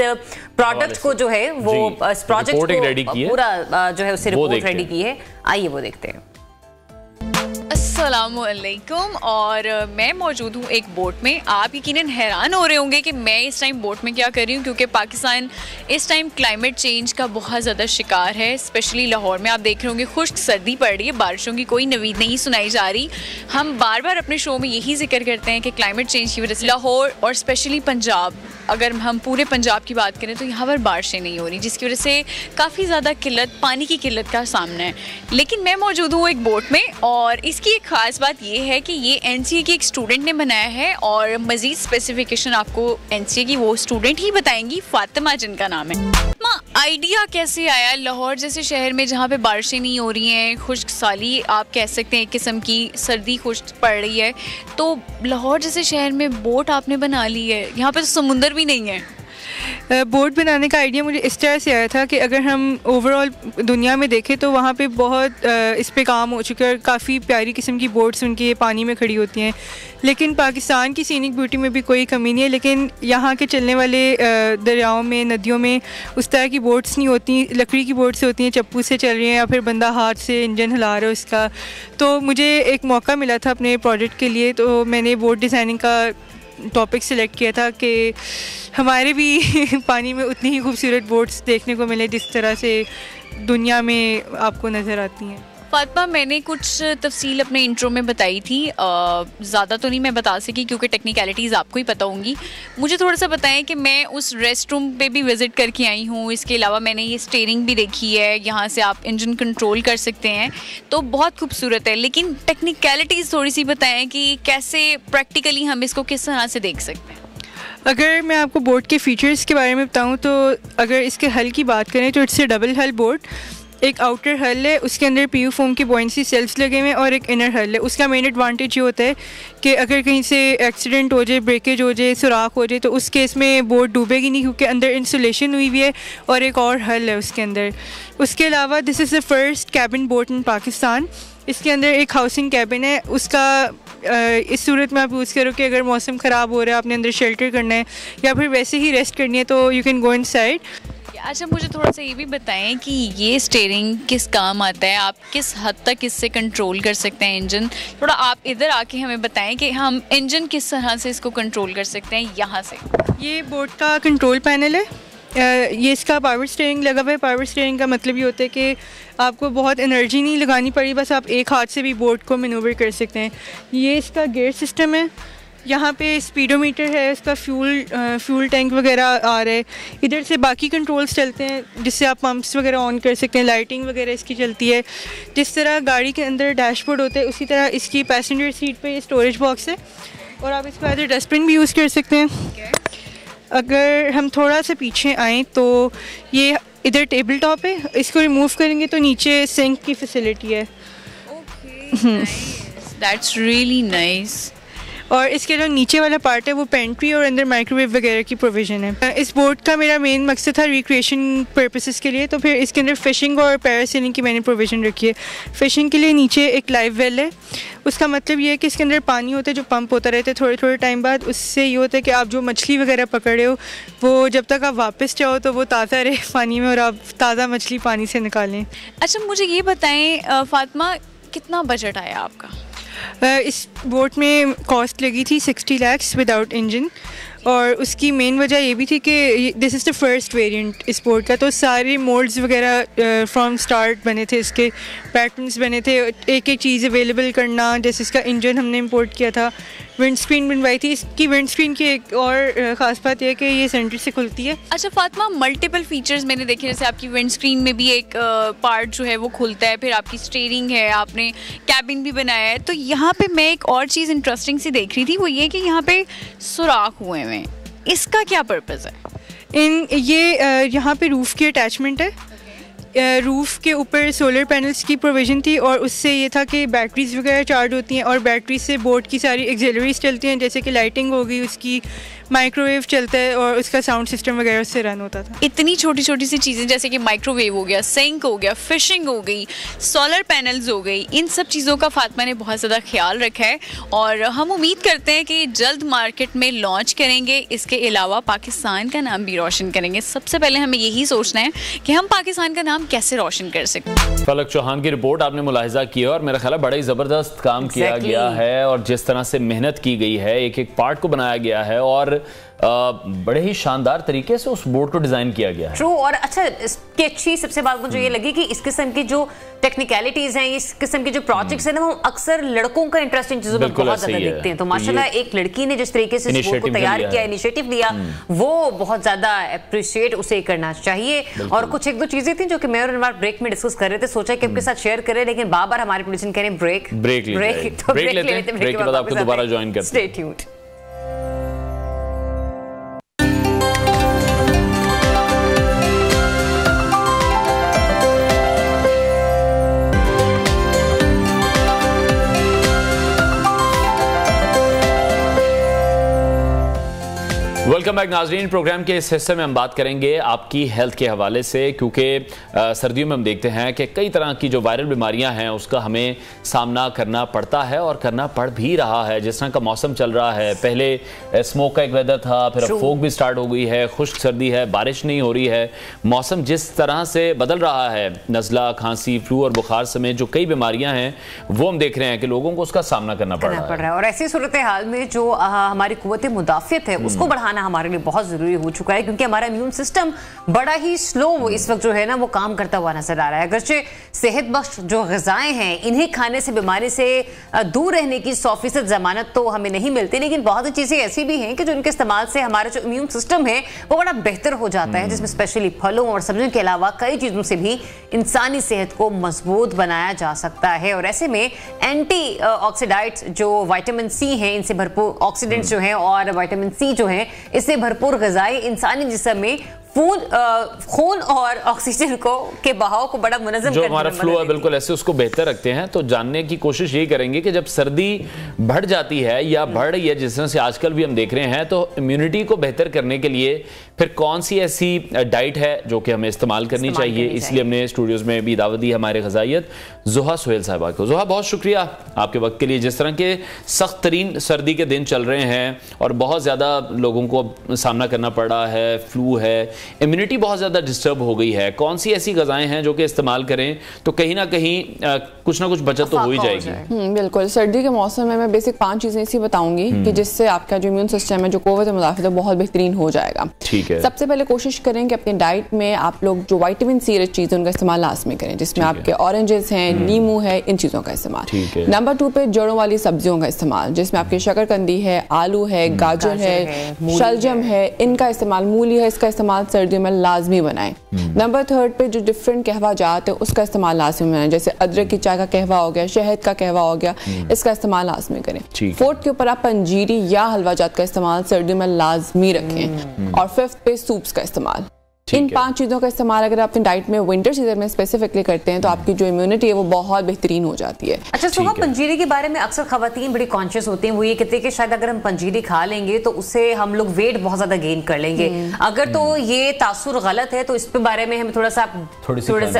प्रोडक्ट को जो है वो इस प्रोजेक्ट को पूरा जो है उससे रिपोर्ट रेडी की है। आइए वो देखते हैं। अस्सलामुअलैकुम। और मैं मौजूद हूँ एक बोट में। आप यकीनन हैरान हो रहे होंगे कि मैं इस टाइम बोट में क्या कर रही हूँ, क्योंकि पाकिस्तान इस टाइम क्लाइमेट चेंज का बहुत ज़्यादा शिकार है। स्पेशली लाहौर में आप देख रहे होंगे खुश्क सर्दी पड़ रही है, बारिशों की कोई नवीद नहीं सुनाई जा रही। हम बार बार अपने शो में यही जिक्र करते हैं कि क्लाइमेट चेंज की वजह से लाहौर और स्पेशली पंजाब, अगर हम पूरे पंजाब की बात करें तो यहाँ पर बारिशें नहीं हो रही, जिसकी वजह से काफ़ी ज़्यादा किल्लत, पानी की किल्लत का सामना है। लेकिन मैं मौजूद हूँ एक बोट में और इसकी एक ख़ास बात ये है कि ये एनसीए की एक स्टूडेंट ने बनाया है और मज़ीद स्पेसिफिकेशन आपको एनसीए की वो स्टूडेंट ही बताएंगी, फातिमा जिनका नाम है। फातिमा, आइडिया कैसे आया लाहौर जैसे शहर में जहाँ पे बारिशें नहीं हो रही हैं, खुश्क साली आप कह सकते हैं, एक किस्म की सर्दी खुश्क पड़ रही है, तो लाहौर जैसे शहर में बोट आपने बना ली है, यहाँ पे तो समुंदर भी नहीं है। बोट बनाने का आइडिया मुझे इस तरह से आया था कि अगर हम ओवरऑल दुनिया में देखें तो वहाँ पे बहुत इस पे काम हो चुका है, काफ़ी प्यारी किस्म की बोट्स उनकी पानी में खड़ी होती हैं। लेकिन पाकिस्तान की सीनिक ब्यूटी में भी कोई कमी नहीं है, लेकिन यहाँ के चलने वाले दरियाओं में, नदियों में उस तरह की बोट्स नहीं होती, लकड़ी की बोट्स होती हैं, चप्पू से चल रही हैं या फिर बंदा हाथ से इंजन हिला रहा है उसका। तो मुझे एक मौका मिला था अपने प्रोजेक्ट के लिए, तो मैंने बोट डिज़ाइनिंग का टॉपिक सिलेक्ट किया था कि हमारे भी पानी में उतनी ही खूबसूरत बोट्स देखने को मिले जिस तरह से दुनिया में आपको नज़र आती हैं। फातिमा, मैंने कुछ तफसील अपने इंट्रो में बताई थी, ज़्यादा तो नहीं मैं बता सकी क्योंकि टेक्निकलिटीज़ आपको ही पता होंगी। मुझे थोड़ा सा बताएं कि मैं उस रेस्ट रूम पे भी विज़िट करके आई हूँ, इसके अलावा मैंने ये स्टीयरिंग भी देखी है, यहाँ से आप इंजन कंट्रोल कर सकते हैं, तो बहुत खूबसूरत है। लेकिन टेक्निकलिटीज़ थोड़ी सी बताएं कि कैसे प्रैक्टिकली हम इसको किस तरह से देख सकते हैं। अगर मैं आपको बोट के फ़ीचर्स के बारे में बताऊँ तो अगर इसके हल की बात करें तो इट्स ए डबल हल बोट। एक आउटर हल है, उसके अंदर पीयू फोम की बॉयंसी सेल्स लगे हुए हैं और एक इनर हल है। उसका मेन एडवांटेज ये होता है कि अगर कहीं से एक्सीडेंट हो जाए, ब्रेकेज हो जाए, सुराख हो जाए, तो उस केस में बोट डूबेगी नहीं क्योंकि अंदर इंसुलेशन हुई हुई है और एक और हल है उसके अंदर। उसके अलावा this is the first cabin boat in Pakistan. इसके अंदर एक हाउसिंग कैबिन है, उसका इस सूरत में आप यूज़ करो कि अगर मौसम ख़राब हो रहा है, आपने अंदर शेल्टर करना है या फिर वैसे ही रेस्ट करनी है तो यू कैन गो इनसाइड। अच्छा, मुझे थोड़ा सा ये भी बताएं कि ये स्टीयरिंग किस काम आता है, आप किस हद तक इससे कंट्रोल कर सकते हैं इंजन। थोड़ा आप इधर आके हमें बताएं कि हम इंजन किस तरह से इसको कंट्रोल कर सकते हैं यहाँ से। ये बोट का कंट्रोल पैनल है, ये इसका पावर स्टीयरिंग लगा हुआ है। पावर स्टीयरिंग का मतलब ये होता है कि आपको बहुत एनर्जी नहीं लगानी पड़ी, बस आप एक हाथ से भी बोट को मैनूवर कर सकते हैं। ये इसका गियर सिस्टम है, यहाँ पे स्पीडोमीटर है, इसका फ्यूल टैंक वगैरह आ रहा है। इधर से बाकी कंट्रोल्स चलते हैं जिससे आप पंप्स वगैरह ऑन कर सकते हैं, लाइटिंग वगैरह इसकी चलती है। जिस तरह गाड़ी के अंदर डैशबोर्ड होता है उसी तरह इसकी पैसेंजर सीट पे स्टोरेज बॉक्स है और आप इसको एज ए डस्टबिन भी यूज़ कर सकते हैं। अगर हम थोड़ा सा पीछे आएँ तो ये इधर टेबल टॉप है, इसको रिमूव करेंगे तो नीचे सिंक की फैसिलिटी है। That's really nice. और इसके जो नीचे वाला पार्ट है वो पेंट्री और अंदर माइक्रोवेव वगैरह की प्रोविज़न है। इस बोट का मेरा मेन मकसद था रिक्रिएशन पर्पसेस के लिए, तो फिर इसके अंदर फ़िशिंग और पैरासेलिंग की मैंने प्रोविज़न रखी है। फ़िशिंग के लिए नीचे एक लाइव वेल है, उसका मतलब ये है कि इसके अंदर पानी होता है जो पंप होता रहता है थोड़े थोड़े टाइम बाद। उससे ये होता है कि आप जो मछली वगैरह पकड़ रहे हो वो जब तक आप वापस जाओ तो वो ताज़ा रहे पानी में और आप ताज़ा मछली पानी से निकालें। अच्छा, मुझे ये बताएं फातिमा, कितना बजट आया आपका? इस बोट में कॉस्ट लगी थी 60 लाख विदाउट इंजन और उसकी मेन वजह ये भी थी कि this is the first variant इस बोट का, तो सारे मोड्स वगैरह फ्रॉम स्टार्ट बने थे, इसके पैटर्न्स बने थे, एक एक चीज़ अवेलेबल करना, जैसे इसका इंजन हमने इंपोर्ट किया था, विंड स्क्रीन बनवाई थी। इसकी विंड स्क्रीन की एक और ख़ास बात यह है कि ये सेंटर से खुलती है। अच्छा फातिमा, मल्टीपल फीचर्स मैंने देखे, जैसे आपकी विंड स्क्रीन में भी एक पार्ट जो है वो खुलता है, फिर आपकी स्टीयरिंग है, आपने कैबिन भी बनाया है। तो यहाँ पे मैं एक और चीज़ इंटरेस्टिंग सी देख रही थी, वो ये कि यहाँ पे सुराख हुए हैं, इसका क्या पर्पज़ है? यहाँ पे रूफ़ की अटैचमेंट है, रूफ़ के ऊपर सोलर पैनल्स की प्रोविज़न थी और उससे ये था कि बैटरीज वगैरह चार्ज होती हैं और बैटरी से बोट की सारी एक्सिलरीज चलती हैं, जैसे कि लाइटिंग हो गई, उसकी माइक्रोवेव चलता है और उसका साउंड सिस्टम वगैरह उससे रन होता था। इतनी छोटी छोटी सी चीज़ें जैसे कि माइक्रोवेव हो गया, सिंक हो गया, फिशिंग हो गई, सोलर पैनल्स हो गई, इन सब चीज़ों का फातिमा ने बहुत ज़्यादा ख्याल रखा है और हम उम्मीद करते हैं कि जल्द मार्केट में लॉन्च करेंगे। इसके अलावा पाकिस्तान का नाम भी रोशन करेंगे। सबसे पहले हमें यही सोचना है कि हम पाकिस्तान का नाम कैसे रोशन कर सकते हैं। फलक चौहान की रिपोर्ट आपने मुलाहिजा की है और मेरा ख्याल है बड़ा ही ज़बरदस्त काम किया गया है और जिस तरह से मेहनत की गई है, एक एक पार्ट को बनाया गया है और बड़े ही शानदार तरीके से उस बोर्ड को डिजाइन किया गया है। ट्रू। और अच्छा, इसकी अच्छी सबसे बात मुझे ये लगी कि इस किस्म की जो टेक्निकलिटीज हैं, इस किस्म के जो प्रोजेक्ट्स हैं ना, वो अक्सर लड़कों का इंटरेस्ट इन चीजों में बहुत ज्यादा दिखते हैं। तो माशाल्लाह एक लड़की ने जिस तरीके से इस बोर्ड को तैयार किया, इनिशिएटिव लिया, वो बहुत ज्यादा अप्रिशिएट उसे करना चाहिए। और कुछ एक दो चीजें थी जो कि मैं और अनवर ब्रेक में डिस्कस कर रहे थे, सोचा कि आपके साथ शेयर करें, लेकिन बार बार हमारे प्रोड्यूसर कह रहे हैं ब्रेक लेते हैं, आपको दोबारा ज्वाइन करते हैं। Stay tuned. वेलकम बैक नाजरीन। प्रोग्राम के इस हिस्से में हम बात करेंगे आपकी हेल्थ के हवाले से, क्योंकि सर्दियों में हम देखते हैं कि कई तरह की जो वायरल बीमारियां हैं उसका हमें सामना करना पड़ता है और करना पड़ भी रहा है। जिस तरह का मौसम चल रहा है, पहले स्मोक का एक वेदर था, फिर अब फोग भी स्टार्ट हो गई है, खुश्क सर्दी है, बारिश नहीं हो रही है। मौसम जिस तरह से बदल रहा है, नज़ला, खांसी, फ्लू और बुखार समेत जो कई बीमारियां हैं वो हम देख रहे हैं कि लोगों को उसका सामना करना पड़ रहा है। और ऐसी सूरत हाल में जो हमारी कुव्वत मुदाफ़ियत है उसको बढ़ाना हमारे लिए बहुत जरूरी हो चुका है, क्योंकि हमारा इम्यून सिस्टम बड़ा ही स्लो इस वक्त जो है ना वो काम करता हुआ नजर आ रहा है। अगरचे सेहतबख्श जो ग़िज़ाएं हैं इन्हें खाने से बीमारी से दूर रहने की 100% जमानत तो हमें नहीं मिलती, लेकिन बहुत सी चीजें ऐसी भी हैं कि जो इनके इस्तेमाल से हमारा जो इम्यून सिस्टम है वो बड़ा बेहतर हो जाता है, जिसमें स्पेशली फलों और सब्जियों के अलावा कई चीजों से भी इंसानी सेहत को मजबूत बनाया जा सकता है। और ऐसे में एंटी ऑक्सीडाइड्स जो विटामिन सी हैं, इनसे भरपूर ऑक्सीडेंट्स जो हैं और विटामिन सी जो हैं, इससे भरपूर ग़िज़ाएं इंसानी जिस्म में खून और ऑक्सीजन के बहाव को बड़ा मुनज़्ज़म करने में जो हमारा फ्लो है बिल्कुल ऐसे उसको बेहतर रखते हैं। तो जानने की कोशिश यही करेंगे कि जब सर्दी बढ़ जाती है या बढ़ रही है जिस तरह से आजकल भी हम देख रहे हैं, तो इम्यूनिटी को बेहतर करने के लिए फिर कौन सी ऐसी डाइट है जो कि हमें इस्तेमाल करनी चाहिए। इसलिए हमने स्टूडियोज में भी दावत दी हमारे ग़िज़ाइयत ज़ुहा सुहेल साहिबा को। ज़ुहा, बहुत शुक्रिया आपके वक्त के लिए। जिस तरह के सख्त तरीन सर्दी के दिन चल रहे हैं और बहुत ज़्यादा लोगों को सामना करना पड़ रहा है, फ्लू है, इम्यूनिटी बहुत ज़्यादा डिस्टर्ब हो गई है, कौन सी ऐसी ग़िज़ाएं हैं जो कि इस्तेमाल करें तो कहीं ना कहीं कुछ ना कुछ बचत तो हो ही जाएगी। बिल्कुल। सर्दी के मौसम में मैं बेसिक 5 चीज़ें ऐसी बताऊंगी कि जिससे आपका जो इम्यून सिस्टम है, जो क़ुव्वत मुदाफ़िअत है, बहुत बेहतरीन हो जाएगा। ठीक है। सबसे पहले कोशिश करें कि अपनी डाइट में आप लोग जो विटामिन सी रिच चीज़ें उनका इस्तेमाल लाजमी करें, जिसमें आपके ऑरेंजेस हैं, नींबू है, इन चीज़ों का इस्तेमाल। नंबर 2 पे जड़ों वाली सब्जियों का इस्तेमाल, जिसमें आपकी शकरकंदी है, आलू है, गाजर है, शलजम है, इनका इस्तेमाल, मूली है, इसका इस्तेमाल सर्दियों में लाजमी बनाएं। नंबर 3 पे जो डिफरेंट कहवा जात है उसका इस्तेमाल लाजमी बनाएं, जैसे अदरक की चाय का कहवा हो गया, शहद का कहवा हो गया, इसका इस्तेमाल लाजमी करें। 4th के ऊपर आप पंजीरी या हलवा जात का इस्तेमाल सर्दियों में लाजमी रखें। और 5th पे सूप्स का इस्तेमाल। इन 5 चीज़ों का इस्तेमाल अगर आप अपनी डाइट में विंटर सीजन में स्पेसिफिकली करते हैं तो आपकी जो इम्यूनिटी है वो बहुत बेहतरीन हो जाती है। अच्छा सुहा, पंजीरी के बारे में अक्सर खवातीन बड़ी कॉन्शियस होती हैं, वो ये कहते हैं कि शायद अगर हम पंजीरी खा लेंगे तो उससे हम लोग वेट बहुत ज्यादा गेन कर लेंगे। अगर तो ये तासुर गलत है तो इस पे बारे में हमें थोड़ा सा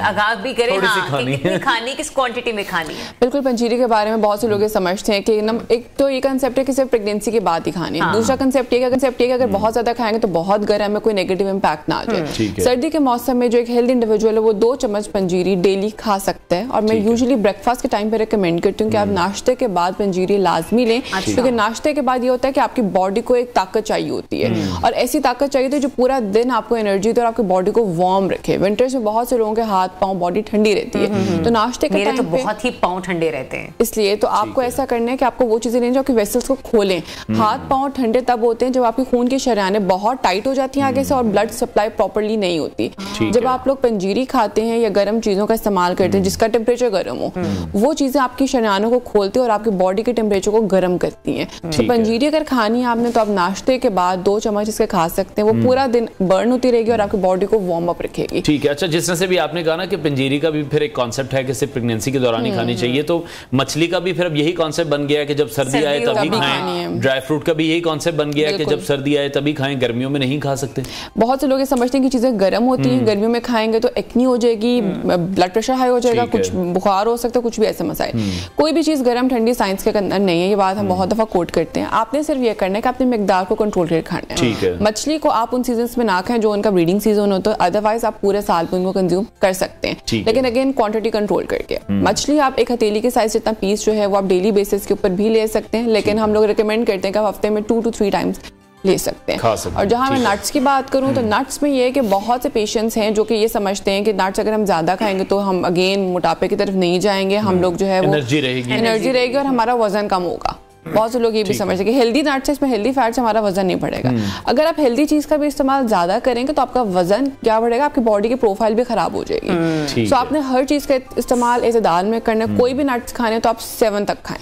आगाह भी करें, कितनी खानी, किस क्वांटिटी में खानी है। बिल्कुल। पंजीरी के बारे में बहुत से लोग समझते हैं कि एक तो ये कंसेप्ट है कि सिर्फ प्रेगनेंसी के बाद ही खानी है। दूसरा कंसेप्ट ये कि अगर बहुत ज्यादा खाएंगे तो बहुत गर्म है, कोई नेगेटिव इम्पैक्ट ना आ जाए। सर्दी के मौसम में जो एक हेल्दी इंडिविजुअल है वो 2 चम्मच पंजीरी डेली खा सकता है। और मैं यूजुअली ब्रेकफास्ट के टाइम पे रिकमेंड करती हूँ कि आप नाश्ते के बाद पंजीरी लाजमी लें, क्योंकि नाश्ते के बाद ये होता है कि आपकी बॉडी को एक ताकत चाहिए होती है, और ऐसी ताकत चाहिए होती है जो पूरा दिन आपको एनर्जी दे और आपकी बॉडी को वार्म रखे। विंटर्स में बहुत से लोगों के हाथ पाँव बॉडी ठंडी रहती है, तो नाश्ते के टाइम पे बहुत ही पाँव ठंडे रहते हैं, इसलिए तो आपको ऐसा करना है कि आपको वो चीजें लें जो आपकी वेसल्स को खोलें। हाथ पाँव ठंडे तब होते हैं जब आपकी खून की शरीयानें बहुत टाइट हो जाती हैं आगे से और ब्लड सप्लाई प्रॉपर्ली नहीं होती। जब आप लोग पंजीरी खाते हैं या गर्म चीजों का इस्तेमाल करते हैं जिसका टेम्परेचर गर्म हो, वो चीजें आपकी शरीयानों को खोलती है और आपकी बॉडी के टेम्परेचर को गर्म करती हैं। तो पंजीरी अगर खानी है आपने तो आप नाश्ते के बाद 2 चम्मच इसके खा सकते हैं, वो पूरा दिन बर्न होती रहेगी और आपकी बॉडी को वार्म अप रखेगी। ठीक है। अच्छा, जिस तरह से भी आपने कहा ना कि पंजीरी का भी फिर एक कॉन्सेप्ट है कि सिर्फ प्रेगनेंसी के दौरान ही खानी चाहिए, तो मछली का भी फिर अब यही कॉन्सेप्ट बन गया है कि जब सर्दी आए तभी खाएं। ड्राई फ्रूट का भी यही कॉन्सेप्ट बन गया है कि जब सर्दी आए तभी खाएं, गर्मियों में नहीं खा सकते। बहुत से लोग ये समझते हैं कि चीजें गर्म होती हैं, गर्मियों में खाएंगे तो एक्नी हो जाएगी, ब्लड प्रेशर हाई हो जाएगा, कुछ बुखार हो सकता है, कुछ भी ऐसे मसाइल। कोई भी चीज गर्म ठंडी साइंस के अंदर नहीं है, ये बात हम बहुत दफा कोट करते हैं। आपने सिर्फ ये करना है कि अपने मिकदार को कंट्रोल करके खाना है। मछली को आप उन सीजन में ना खाएं जो उनका ब्रीडिंग सीजन होता है, अदरवाइज आप पूरे साल में उनको कंज्यूम कर सकते हैं, लेकिन अगेन क्वांटिटी कंट्रोल करके। मछली आप एक हथेली के साइज जितना पीस जो है वो आप डेली बेसिस के ऊपर भी ले सकते हैं, लेकिन हम लोग रिकमेंड करते हैं कि आप हफ्ते में 2 to 3 टाइम्स ले सकते हैं। और जहां मैं नट्स की बात करूं तो नट्स में ये है कि बहुत से पेशेंट्स हैं जो कि ये समझते हैं कि नट्स अगर हम ज्यादा खाएंगे तो हम अगेन मोटापे की तरफ नहीं जाएंगे, हम लोग जो है वो एनर्जी रहेगी और हमारा वजन कम होगा। बहुत से लोग ये भी समझते हैं कि हेल्दी नट्स है, इसमें हेल्दी फैट से हमारा वजन नहीं बढ़ेगा। अगर आप हेल्दी चीज का भी इस्तेमाल ज्यादा करेंगे तो आपका वजन क्या बढ़ेगा, आपकी बॉडी की प्रोफाइल भी खराब हो जाएगी। तो आपने हर चीज का इस्तेमाल एतदाल में करना है। कोई भी नट्स खाने तो आप 7 तक खाएं,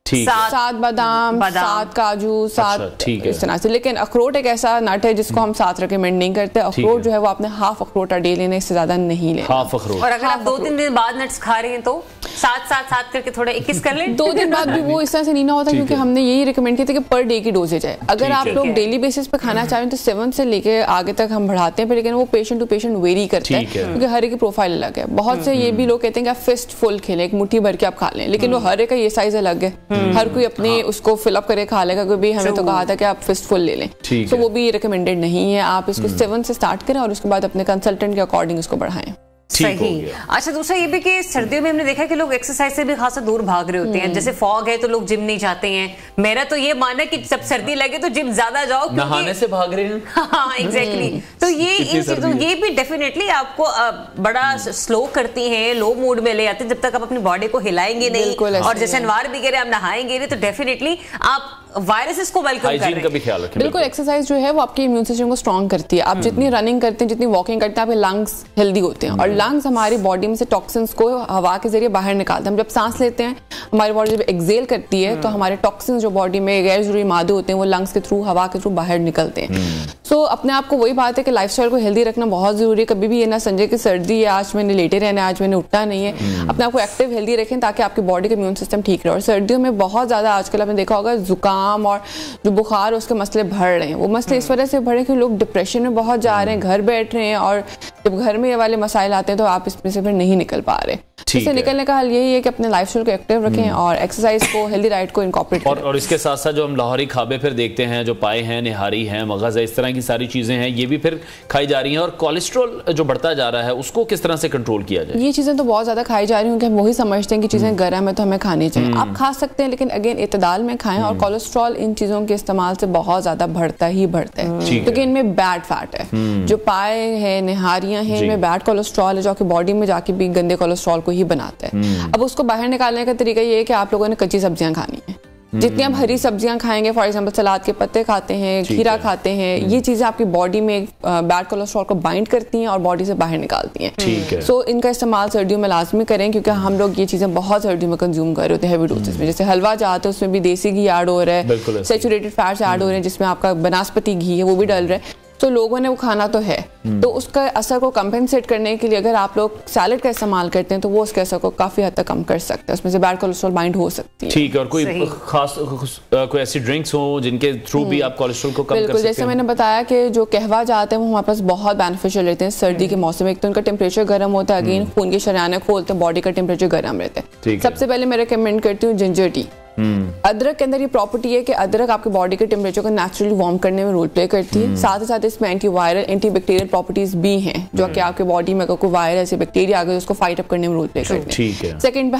7 बादाम, 7 काजू, 7 इस तरह से। लेकिन अखरोट एक ऐसा नट है जिसको हम 7 रिकमेंड नहीं करते। अखरोट जो है वो आपने हाफ अखरोट डे लेना, इससे ज्यादा नहीं लेना। हाफ अखरोट। और अगर आप 2-3 दिन बाद नट्स खा रहे हैं तो 7 करके थोड़ा 21 कर लें। 2 दिन बाद भी वो इस तरह से नहीं ना होता, क्योंकि हमने यही रिकमेंड किया था कि पर डे की डोजेज है। अगर आप लोग डेली बेसिस पे खाना चाहें तो 7 से लेके आगे तक हम बढ़ाते हैं, लेकिन वो पेशेंट टू पेशेंट वेरी करता है, क्योंकि हर एक की प्रोफाइल अलग है। बहुत से ये भी लोग कहते हैं कि आप फिस्ट फुल खेलें, एक मुट्ठी भर के आप खा लें, लेकिन वो हर एक का ये साइज अलग है, हर कोई अपने उसको फिलअप करके खा लेगा। क्योंकि हमें तो कहा था कि आप फिस्ट फुल ले लें, तो वो भी रिकमेंडेड नहीं है। आप इसको 7 से स्टार्ट करें और उसके बाद अपने कंसल्टेंट के अकॉर्डिंग इसको बढ़ाएं। सही। अच्छा, दूसरा ये भी कि सर्दियों में हमने देखा है कि लोग एक्सरसाइज से भी खासा दूर भाग रहे होते हैं। जैसे फॉग है तो लोग जिम नहीं जाते हैं। मेरा तो ये मानना है कि जब सर्दी लगे तो जिम ज्यादा जाओ, नहाने से भाग रहे हैं। हाँ, एग्जैक्टली। तो ये इन चीजों ये भी डेफिनेटली आपको बड़ा स्लो करती हैं, लो मूड में ले आते हैं। जब तक आप अपनी बॉडी को हिलाएंगे नहीं, और जैसे अनवार भी कह रहे हैं, आप नहाएंगे नहीं, तो डेफिनेटली आप वायरसेस को वेलकम कर रहे हैं। का भी ख्याल रखें। बिल्कुल, एक्सरसाइज जो है वो आपके इम्यून सिस्टम को स्ट्रॉन्ग करती है। आप जितनी रनिंग करते हैं, जितनी वॉकिंग करते हैं, आपके लंग्स हेल्दी होते हैं, और लंग्स हमारी बॉडी में से टॉक्सिन्स को हवा के जरिए बाहर निकालते हैं। हम जब सांस लेते हैं, हमारी बॉडी जब एक्सेल करती है तो हमारे टॉक्सिन्स जो बॉडी में गैर जरूरी मादे होते हैं वो लंग्स के थ्रू, हवा के थ्रू बाहर निकलते हैं। सो अपने आप को वही बात है कि लाइफस्टाइल को हेल्दी रखना बहुत जरूरी है। कभी भी ये ना समझे कि सर्दी है, आज मैंने लेटे रहना है, आज मैंने उठना नहीं है। अपने आप को एक्टिव हेल्दी रखें ताकि आपकी बॉडी का इम्यून सिस्टम ठीक रहे। और सर्दियों में बहुत ज्यादा आजकल आपने देखा होगा जुकाम और जो बुखार उसके मसले बढ़ रहे हैं। वो मसले इस वजह से बढ़ रहे हैं कि लोग डिप्रेशन में बहुत जा रहे हैं, घर बैठ रहे हैं, और जब घर में ये वाले मसाइल आते हैं तो आप इसमें से फिर नहीं निकल पा रहे। इससे निकलने का हल यही है कि अपने लाइफस्टाइल को एक्टिव रखें और एक्सरसाइज को, हेल्दी डाइट को इनकॉर्पोरेट करें। और इसके साथ साथ जो हम लाहौरी खाबे फिर देखते हैं, जो पाए हैं, निहारी हैं, मगज़ है, इस तरह की सारी चीजें हैं, ये भी फिर खाई जा रही हैं। और कोलेस्ट्रॉल जो बढ़ता जा रहा है उसको किस तरह से कंट्रोल किया जाए? ये चीजें तो बहुत ज्यादा खाई जा रही हैं, हम वही समझते हैं कि चीजें गर्म है तो हमें खानी चाहिए। आप खा सकते हैं, लेकिन अगेन इतदाल में खाएं। और कोलेस्ट्रॉल इन चीजों के इस्तेमाल से बहुत ज्यादा बढ़ता ही बढ़ता है, क्योंकि इनमें बैड फैट है। जो पाए है, निहारियां हैं, इनमें बैड कोलेस्ट्रॉल है जो आपकी बॉडी में जाके भी गंदे कोलेस्ट्रॉल को ही बनाता है। अब उसको बाहर निकालने का तरीका ये है कि आप लोगों ने कच्ची सब्जियां खानी है। जितनी आप हरी सब्जियां खाएंगे, फॉर एग्जांपल सलाद के पत्ते खाते हैं, खीरा खाते हैं, ये चीजें आपकी बॉडी में बैड कोलेस्ट्रॉल को बाइंड करती हैं और बॉडी से बाहर निकालती हैं। सो इनका इस्तेमाल सर्दियों में लाजमी करें, क्योंकि हम लोग ये चीजें बहुत सर्दियों में कंज्यूम कर रहे होते हैं हेवी डोजेस में। जैसे हलवा चाहते हैं उसमें भी देसी घी ऐड हो रहा है, सैचुरेटेड फैट्स ऐड हो रहे हैं, जिसमें आपका बनास्पति घी है वो भी डल रहा है। तो लोगों ने वो खाना तो है, तो उसका असर को कंपेंसेट करने के लिए अगर आप लोग सैलेड का इस्तेमाल करते हैं तो वो उसके असर को काफी हद तक कम कर सकते हैं। उसमें से बैड कोलेस्ट्रॉल बाइंड हो सकती है। ठीक है। और कोई खास कोई ऐसी ड्रिंक्स हो जिनके थ्रू भी आप कोलेस्ट्रॉल को कम कर सकते हैं? जैसे मैंने बताया कि जो कहवा जाते हैं वो हमारे पास बहुत बेनिफिशियल रहते हैं सर्दी के मौसम में। एक तो उनका टेम्परेचर गर्म होता है, अगेन खून की शरीयानें खोलते हैं, बॉडी का टेम्परेचर गर्म रहता है। सबसे पहले मैं रिकमेंड करती हूँ जिंजर टी। अदरक के अंदर ये प्रॉपर्टी है कि अदरक आपके बॉडी के टेम्परेचर को नेचुरली वार्म करने में रोल प्ले करती है। साथ ही साथ इसमें एंटीवायरल एंटीबैक्टीरियल प्रॉपर्टीज भी हैं जो कि आपके बॉडी में अगर कोई वायरस या बैक्टीरिया आ गए उसको फाइट अप करने में रोल प्ले करते हैं। सेकंड पे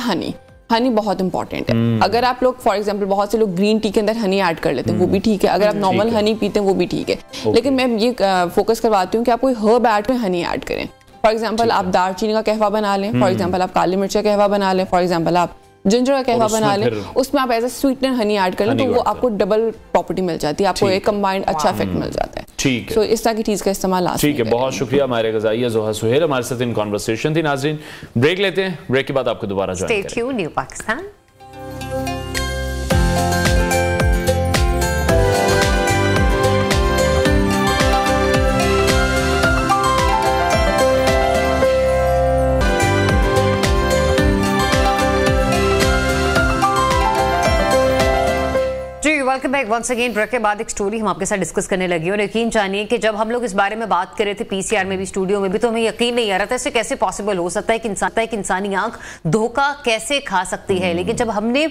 हनी बहुत इंपॉर्टेंट है। अगर आप लोग फॉर एग्जांपल बहुत से लोग ग्रीन टी के अंदर हनी ऐड कर लेते हैं, वो भी ठीक है। अगर आप नॉर्मल हनी पीते हैं वो भी ठीक है, लेकिन मैं ये फोकस करवाती हूँ कि आप कोई हर्ब ऐड में हनी ऐड करें। फॉर एग्जाम्पल आप दालचीनी का कहवा बना लें, फॉर एग्जाम्पल आप काली मिर्च का कहवा बना लें, फॉर एग्जाम्पल आप जिंजर का कहवा बना लें, उसमें आप as a sweetener honey add कर लें तो वो आपको डबल प्रॉपर्टी मिल जाती है, आपको एक कंबाइंड अच्छा इफेक्ट मिल जाता है। ठीक है, तो इस तरह की चीज का इस्तेमाल ठीक है। बहुत शुक्रिया माहिरा ग़ज़ाइया ज़ोहा सुहेल हमारे साथ इन कॉन्वर्सेशन थी। नाज़रीन ब्रेक लेते हैं, ब्रेक के बाद आपको दोबारा ज्वाइन करेंगे। Stay tuned, new Pakistan. Welcome back once again. Break के बाद एक स्टोरी हम आपके साथ डिस्कस करने लगी और यकीन जानिए कि जब हम लोग इस बारे में बात कर रहे थे पीसीआर में भी, स्टूडियो में भी, तो हमें यकीन नहीं आ रहा था ऐसे कैसे पॉसिबल हो सकता है कि इंसानी आंख धोखा कैसे खा सकती है। लेकिन जब हमने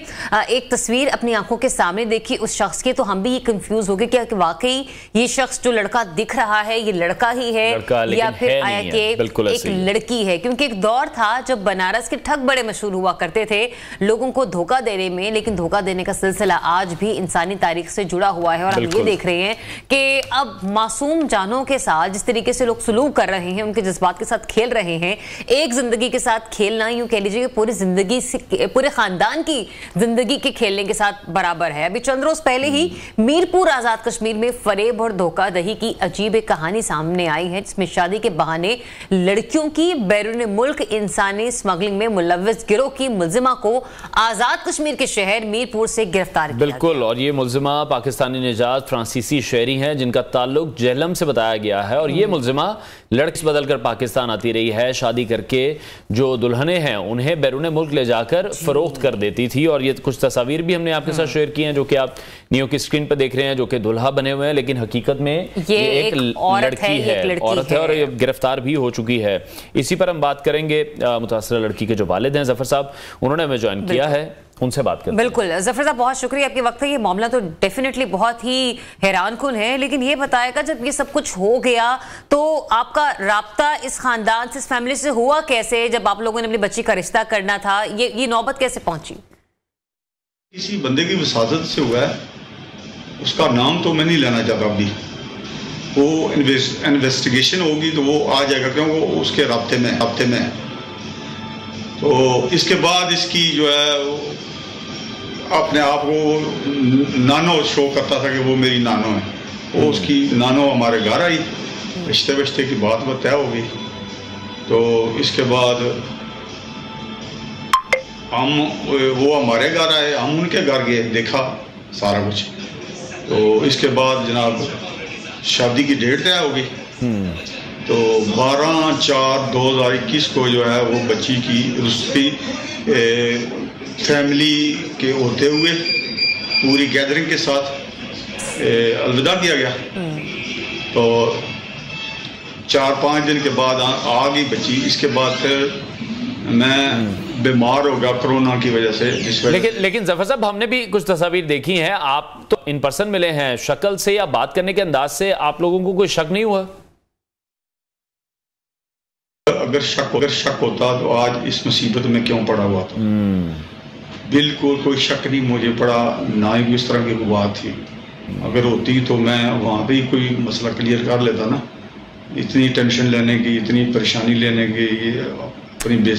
एक तस्वीर अपनी आंखों के सामने देखी उस शख्स की, तो हम भी ये कंफ्यूज हो गए कि वाकई ये शख्स जो लड़का दिख रहा है ये लड़का ही है या फिर एक लड़की है। क्योंकि एक दौर था जब बनारस के ठग बड़े मशहूर हुआ करते थे लोगों को धोखा देने में, लेकिन धोखा देने का सिलसिला आज भी इंसानी तारीख से जुड़ा हुआ है। और हम ये देख रहे हैं कि अब मासूम जानों के साथ जिस तरीके से लोग सलूक कर रहे हैं, उनके जज्बात के साथ खेल रहे हैं, एक जिंदगी के साथ खेलना यूं कह लीजिए पूरी जिंदगी से, पूरे खानदान की जिंदगी के खेलने के साथ बराबर है। अभी चंद रोज पहले ही मीरपुर आजाद कश्मीर में फरेब और धोखाधड़ी की अजीब एक कहानी सामने आई है, जिसमें शादी के बहाने लड़कियों की बैरून मुल्क इंसानी स्मगलिंग में मुलव्वस गिरोह की मुलजिमा को आजाद कश्मीर के शहर मीरपुर से गिरफ्तार किया। बिल्कुल, और ये मुलजिमा पाकिस्तानी निजात फ्रांसीसी शहरी हैं जिनका ताल्लुक जेहलम से बताया गया है। और ये मुलजिमा लड़की बदलकर पाकिस्तान आती रही है, शादी करके जो दुल्हने हैं उन्हें बैरून मुल्क ले जाकर फरोख्त कर देती थी। और ये कुछ तस्वीर भी हमने आपके साथ शेयर की हैं जो कि आप नियो की स्क्रीन पर देख रहे हैं, जो कि दुल्हा बने हुए हैं, लेकिन हकीकत में ये एक लड़की है, औरत है और ये गिरफ्तार भी हो चुकी है। इसी पर हम बात करेंगे। मुतासरा लड़की के जो वालिद हैं जफर साहब, उन्होंने हमें ज्वाइन किया है, उनसे बात करते हैं। बिल्कुल जफर साहब, बहुत शुक्रिया आपके वक्त है। ये मामला तो डेफिनेटली बहुत ही हैरानकुन है, लेकिन ये बताएगा जब ये सब कुछ हो गया तो आपका राब्ता इस खानदान से, इस फैमिली से हुआ कैसे? जब आप लोगों ने अपनी बच्ची का रिश्ता करना था, ये नौबत कैसे पहुंची? किसी बंदे की वसादत से हुआ है, उसका नाम तो मैं नहीं लेना चाहता अभी, वो इन्वेस्टिगेशन होगी तो वो आ जाएगा, क्यों वो उसके राब्ते में है। तो इसके बाद इसकी जो है अपने आप को नानो शो करता था कि वो मेरी नानो है, वो उसकी नानो हमारे घर आई, रिश्ते की बात तय हो गई। तो इसके बाद वो हमारे घर आए, हम उनके घर गए, देखा सारा कुछ। तो इसके बाद जनाब शादी की डेट तय हो गई। तो 12/4/2021 को जो है वो बच्ची की रुस्ती फैमिली के होते हुए पूरी गैदरिंग के साथ अलविदा किया गया। तो 4-5 दिन के बाद आ गई बच्ची। इसके बाद फिर मैं बीमार हो गया कोरोना की वजह से। लेकिन जफर साहब, हमने भी कुछ तस्वीर देखी हैं, आप तो इन पर्सन मिले हैं, शक्ल से या बात करने के अंदाज से आप लोगों को कोई शक नहीं हुआ? अगर शक होता तो आज इस मुसीबत में क्यों पड़ा हुआ था। बिल्कुल कोई शक नहीं मुझे पड़ा, ना ही इस तरह की बात थी। अगर होती तो मैं वहाँ पे ही कोई मसला क्लियर कर लेता ना। इतनी टेंशन लेने की, इतनी परेशानी लेने की,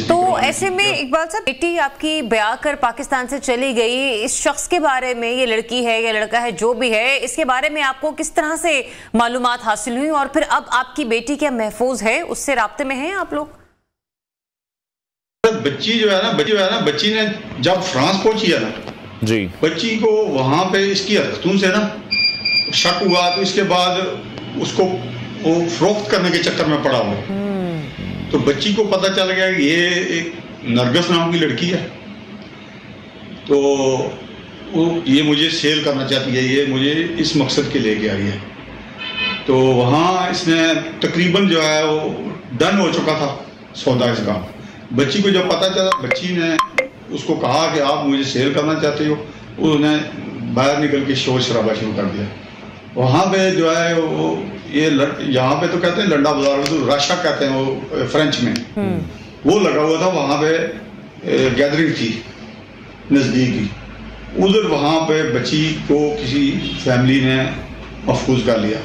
तो ऐसे में इकबाल साहब, बेटी आपकी ब्याह कर पाकिस्तान से चली गई, इस शख्स के बारे में, ये लड़की है या लड़का है जो भी है, इसके बारे में आपको किस तरह से मालूमात हासिल हुई? और फिर अब आपकी बेटी क्या महफूज है, उससे राब्ते में हैं आप लोग? बच्ची जो है ना बच्ची ने जब फ्रांस पहुंची है ना जी, बच्ची को वहां पे इसकी हरकतों से ना शक हुआ। तो इसके बाद उसको वो फरोख्त करने के चक्कर में पड़ा हुआ। तो बच्ची को पता चल गया कि ये एक नरगस नाम की लड़की है, तो वो ये मुझे सेल करना चाहती है, ये मुझे इस मकसद के लेके आई है। तो वहाँ इसने तकरीबन जो है वो डन हो चुका था सौदा इसका। बच्ची को जब पता चला, बच्ची ने उसको कहा कि आप मुझे सेल करना चाहते हो, उन्होंने बाहर निकल के शोर शराबा शुरू कर दिया। वहाँ पे जो है वो ये यहाँ पे तो कहते हैं लंडा बाजार, तो राशा कहते हैं वो फ्रेंच में, वो लगा हुआ था। वहाँ पे गैदरिंग थी नज़दीक ही, उधर वहाँ पे बच्ची को किसी फैमिली ने महफूज कर लिया।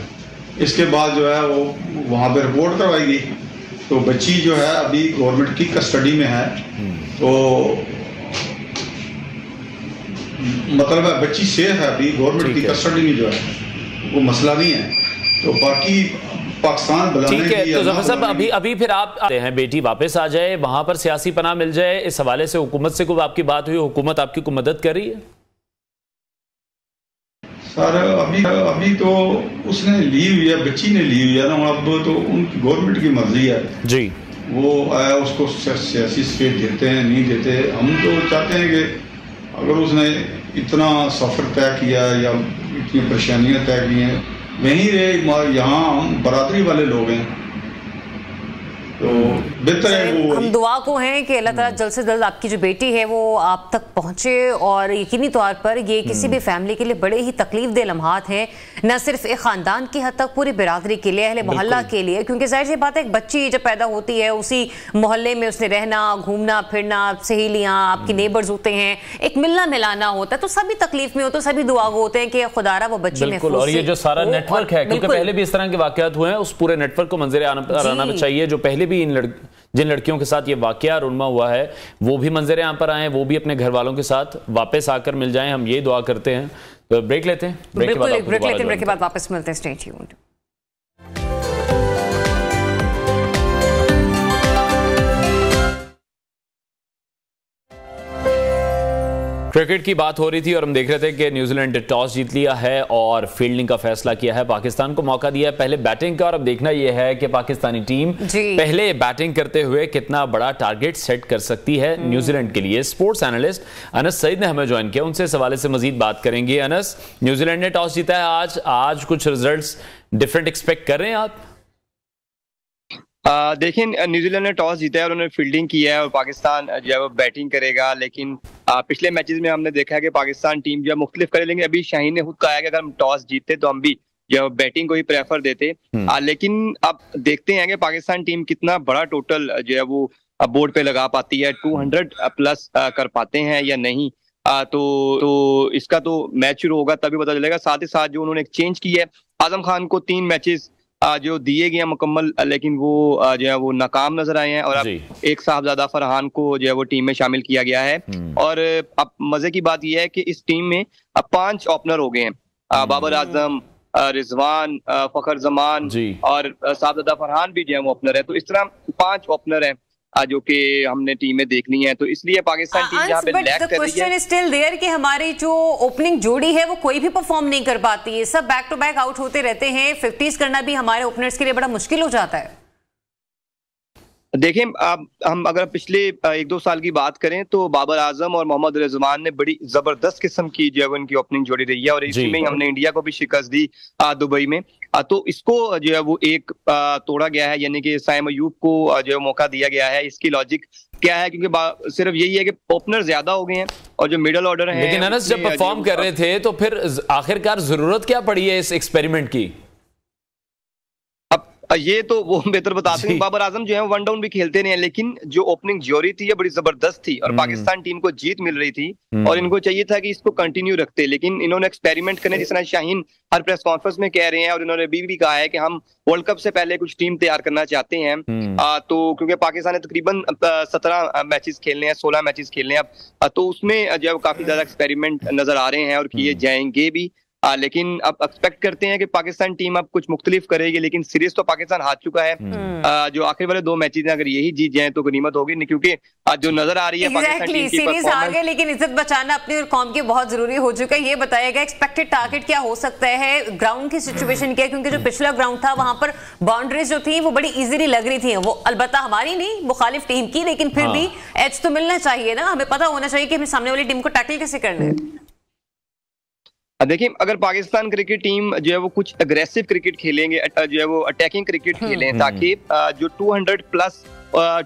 इसके बाद जो है वो वहाँ पे रिपोर्ट करवाई गई, तो बच्ची जो है अभी गवर्नमेंट की कस्टडी में है। तो मतलब है बच्ची सेफ है अभी गवर्नमेंट की कस्टडी में, जो है वो मसला नहीं है। तो बाकी पाकिस्तान बुलाने ठीक है। तो जफर साहब अभी फिर आप आते हैं, बेटी वापस आ जाए, वहां पर सियासी पनाह मिल जाए, इस हवाले से हुकूमत से कोई आपकी बात हुई, हुकूमत आपकी को मदद कर रही है? सर अभी तो उसने ली हुई है, बच्ची ने ली हुई है ना, अब तो उनकी गवर्नमेंट की मर्जी है जी, वो आया उसको सियासी स्टेट देते हैं नहीं देते। हम तो चाहते हैं कि अगर उसने इतना सफ़र तय किया या इतनी परेशानियां तय की हैं, वहीं रहे, यहाँ हम बरादरी वाले लोग हैं, तो बेहतर है वो। हम दुआ को हैं कि अल्लाह ताला जल्द से जल्द आपकी जो बेटी है वो आप तक पहुंचे, और यकीनी तौर पर ये किसी भी फैमिली के लिए बड़े ही तकलीफ दे लम्हात हैं, न सिर्फ एक खानदान की हद तक, पूरी बिरादरी के लिए, अहले मोहल्ला के लिए, क्योंकि जाहिर सी बात है एक बच्ची जब पैदा होती है उसी मोहल्ले में उसने रहना, घूमना फिरना, सहेलियाँ, आपकी नेबर्स होते हैं, एक मिलना मिलाना होता है, तो सभी तकलीफ में होते हैं, सभी दुआ होते हैं कि खुदारा वो बच्ची में। और ये जो सारा नेटवर्क है, क्योंकि पहले भी इस तरह के वाकयात हुए हैं, उस पूरे नेटवर्क को मंजर आना चाहिए, जो पहले भी जिन लड़कियों के साथ ये वाकया रुनमा हुआ है वो भी मंजर यहाँ पर आए, वो भी अपने घर वालों के साथ वापस आकर मिल जाएं, हम ये दुआ करते हैं। तो ब्रेक लेते हैं, ब्रेक के बाद वापस मिलते हैं। Stay tuned. क्रिकेट की बात हो रही थी और हम देख रहे थे कि न्यूजीलैंड ने टॉस जीत लिया है और फील्डिंग का फैसला किया है, पाकिस्तान को मौका दिया है पहले बैटिंग का। और अब देखना यह है कि पाकिस्तानी टीम पहले बैटिंग करते हुए कितना बड़ा टारगेट सेट कर सकती है न्यूजीलैंड के लिए। स्पोर्ट्स एनालिस्ट अनस सईद ने हमें ज्वाइन किया, उनसे इस हवाले से मजीद बात करेंगे। अनस, न्यूजीलैंड ने टॉस जीता है आज कुछ रिजल्ट्स डिफरेंट एक्सपेक्ट कर रहे हैं आप? देखिए, न्यूजीलैंड ने टॉस जीता है और उन्होंने फील्डिंग की है और पाकिस्तान जो है वो बैटिंग करेगा। लेकिन पिछले मैचेस में हमने देखा है कि पाकिस्तान टीम जो है मुख्तलिफ करे, लेकिन अभी शाहीन ने खुद कहा है कि अगर हम टॉस जीतते तो हम भी जो है बैटिंग को ही प्रेफर देते। लेकिन अब देखते हैं कि पाकिस्तान टीम कितना बड़ा टोटल जो है वो बोर्ड पे लगा पाती है, 200 प्लस कर पाते हैं या नहीं। तो इसका तो मैच शुरू होगा तभी पता चलेगा। साथ ही साथ जो उन्होंने एक चेंज की है, आजम खान को 3 मैचेस जो दिए गए मुकम्मल, लेकिन वो जो है वो नाकाम नजर आए हैं और अब एक साहबजादा फरहान को जो है वो टीम में शामिल किया गया है। और अब मजे की बात यह है कि इस टीम में अब 5 ओपनर हो गए हैं, बाबर आजम, रिजवान, फखर जमान और साहबजादा फरहान भी जो है वो ओपनर है। तो इस तरह 5 ओपनर हैं जो कि हमने टीम में देखनी है, तो इसलिए पाकिस्तान टीम यहाँ पे लैग कर रही है। क्वेश्चन इज स्टिल देयर कि हमारी जो ओपनिंग जोड़ी है वो कोई भी परफॉर्म नहीं कर पाती है, सब बैक टू बैक आउट होते रहते हैं, 50s करना भी हमारे ओपनर्स के लिए बड़ा मुश्किल हो जाता है। देखिए, हम अगर पिछले 1-2 साल की बात करें तो बाबर आजम और मोहम्मद रिजवान ने बड़ी जबरदस्त किस्म की जो है उनकी ओपनिंग जोड़ी रही है और इसी में हमने इंडिया को भी शिकस्त दी दुबई में। तो इसको जो है वो एक तोड़ा गया है, यानी कि साइम अयूब को जो है मौका दिया गया है। इसकी लॉजिक क्या है? क्योंकि सिर्फ यही है कि ओपनर ज्यादा हो गए हैं और जो मिडल ऑर्डर है। लेकिन अनस, जब परफॉर्म कर रहे थे तो फिर आखिरकार जरूरत क्या पड़ी है इस एक्सपेरिमेंट की? ये तो वो बेहतर बताते हैं। बाबर आजम जो है वन डाउन भी खेलते नहीं है, लेकिन जो ओपनिंग जोड़ी थी ये बड़ी जबरदस्त थी और पाकिस्तान टीम को जीत मिल रही थी और इनको चाहिए था कि इसको कंटिन्यू रखते, लेकिन इन्होंने एक्सपेरिमेंट करने, जिस तरह शाहीन हर प्रेस कॉन्फ्रेंस में कह रहे हैं और इन्होंने अभी भी कहा है कि हम वर्ल्ड कप से पहले कुछ टीम तैयार करना चाहते हैं। तो क्योंकि पाकिस्तान ने तकरीबन 17 मैचेस खेलने हैं, 16 मैचेस खेलने हैं अब, तो उसमें जो है काफी ज्यादा एक्सपेरिमेंट नजर आ रहे हैं और किए जाएंगे भी। लेकिन अब एक्सपेक्ट करते हैं कि पाकिस्तान टीम अब कुछ मुख्तलिफ करेगी, लेकिन सीरीज तो पाकिस्तान हार चुका है। जो आखिर वाले 2 मैचेस हैं अगर यही जीत जाए तो गनीमत होगी, नहीं क्योंकि जो नजर आ रही है पाकिस्तान टीम की सीरीज हार गए, लेकिन इज्जत बचाना अपनी और कौम की बहुत जरूरी हो चुका है। ये बताइएगा एक्सपेक्टेड टारगेट क्या हो सकता है, ग्राउंड की सिचुएशन क्या है? क्योंकि जो पिछला ग्राउंड था वहां पर बाउंड्रीज जो थी वो बड़ी इजीली लग रही थी, वो अलबत्ता हमारी नहीं, मुखालिफ टीम की, लेकिन फिर भी एज तो मिलना चाहिए ना, हमें पता होना चाहिए कि हमें सामने वाली टीम को टैकल कैसे करना है। देखिए, अगर पाकिस्तान क्रिकेट टीम जो है वो कुछ अग्रेसिव क्रिकेट खेलेंगे, जो है वो अटैकिंग क्रिकेट खेलें, ताकि जो 200 प्लस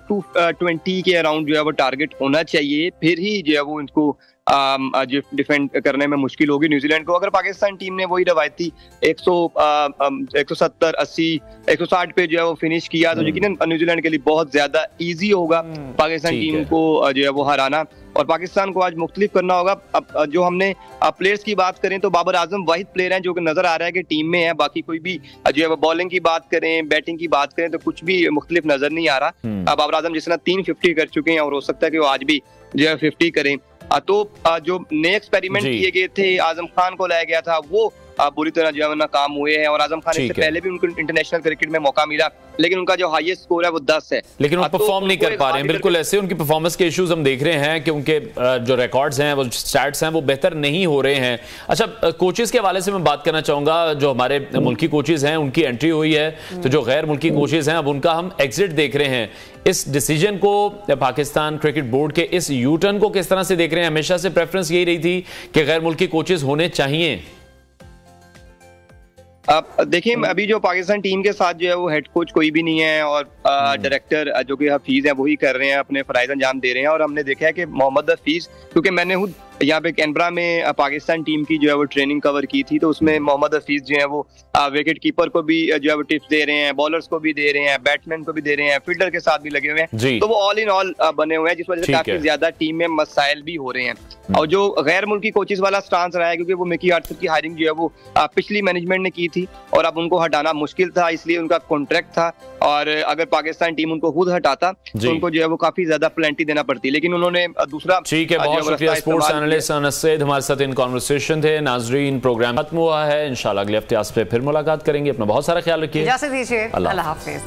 220 के अराउंड जो है वो टारगेट होना चाहिए, फिर ही जो है वो इनको डिफेंड करने में मुश्किल होगी न्यूजीलैंड को। अगर पाकिस्तान टीम ने वही रवायती 170, 80, 160 पे जो है वो फिनिश किया तो यकीनन न्यूजीलैंड के लिए बहुत ज्यादा इजी होगा पाकिस्तान टीम को जो है वो हराना। और पाकिस्तान को आज मुख्तलिफ करना होगा। अब जो हमने प्लेयर्स की बात करें तो बाबर आजम वाहिद प्लेयर हैं जो कि नजर आ रहा है कि टीम में है, बाकी कोई भी जो है वो बॉलिंग की बात करें, बैटिंग की बात करें तो कुछ भी मुख्तलिफ नजर नहीं आ रहा। बाबर आजम जिस तरह 3 50 कर चुके हैं और हो सकता है कि वो आज भी जो है 50 करें। तो जो नए एक्सपेरिमेंट किए गए थे, आजम खान को लाया गया था, वो बुरी तरह जो है नाकाम हुए हैं। और आजम खान इससे पहले भी उनको इंटरनेशनल क्रिकेट में मौका मिला, लेकिन उनका जो हाईएस्ट स्कोर है वो 10 है, लेकिन वो परफॉर्म नहीं कर पा रहे हैं। बिल्कुल ऐसे उनकी परफॉर्मेंस के इश्यूज हम देख रहे हैं कि उनके जो रिकॉर्ड्स हैं, वो स्टैट्स हैं, वो बेहतर नहीं हो रहे हैं। अच्छा, कोचेस के हवाले से मैं बात करना चाहूंगा। जो हमारे मुल्की कोचेस हैं उनकी एंट्री हुई है, तो जो गैर मुल्की कोचेस हैं अब उनका हम एग्जिट देख रहे हैं। इस डिसीजन को, पाकिस्तान क्रिकेट बोर्ड के इस यू टर्न को किस तरह से देख रहे हैं? हमेशा से प्रेफरेंस यही रही थी कि गैर मुल्की कोचेस होने चाहिए। अब देखिए, अभी जो पाकिस्तान टीम के साथ जो है वो हेड कोच कोई भी नहीं है और डायरेक्टर जो कि हफीज है वही कर रहे हैं, अपने फराइज अंजाम दे रहे हैं। और हमने देखा है कि मोहम्मद हफीज, क्योंकि मैंने खुद यहाँ पे कैनबरा में पाकिस्तान टीम की जो है वो ट्रेनिंग कवर की थी, तो उसमें मोहम्मद हफीज जो है वो विकेट कीपर को भी जो है वो टिप्स दे रहे हैं, बॉलर्स को भी दे रहे हैं, बैट्समैन को भी दे रहे हैं, फील्डर के साथ भी लगे हुए हैं। तो वो ऑल इन ऑल बने हुए हैं, जिस वजह से काफी ज्यादा टीम में मसाइल भी हो रहे हैं। और जो गैर मुल्की कोचेस वाला स्टांस रहा है, क्योंकि वो मिकी आर्थर की हायरिंग जो है वो पिछली मैनेजमेंट ने की थी और अब उनको हटाना मुश्किल था, इसलिए उनका कॉन्ट्रैक्ट था। और अगर पाकिस्तान टीम उनको खुद हटाता तो उनको जो है वो काफी ज्यादा प्लेंटी देना पड़ती, लेकिन उन्होंने दूसरा। ठीक है, बहुत शुक्रिया। स्पोर्ट्स एनालिस्ट अनस सैयद हमारे साथ इन कॉन्वर्सेशन थे। नाजरीन, प्रोग्राम खत्म हुआ है, इंशाल्लाह अगले हफ्ते आप से फिर मुलाकात करेंगे। अपना बहुत सारा ख्याल रखिए, इजाज़त दीजिए, अल्लाह हाफिज।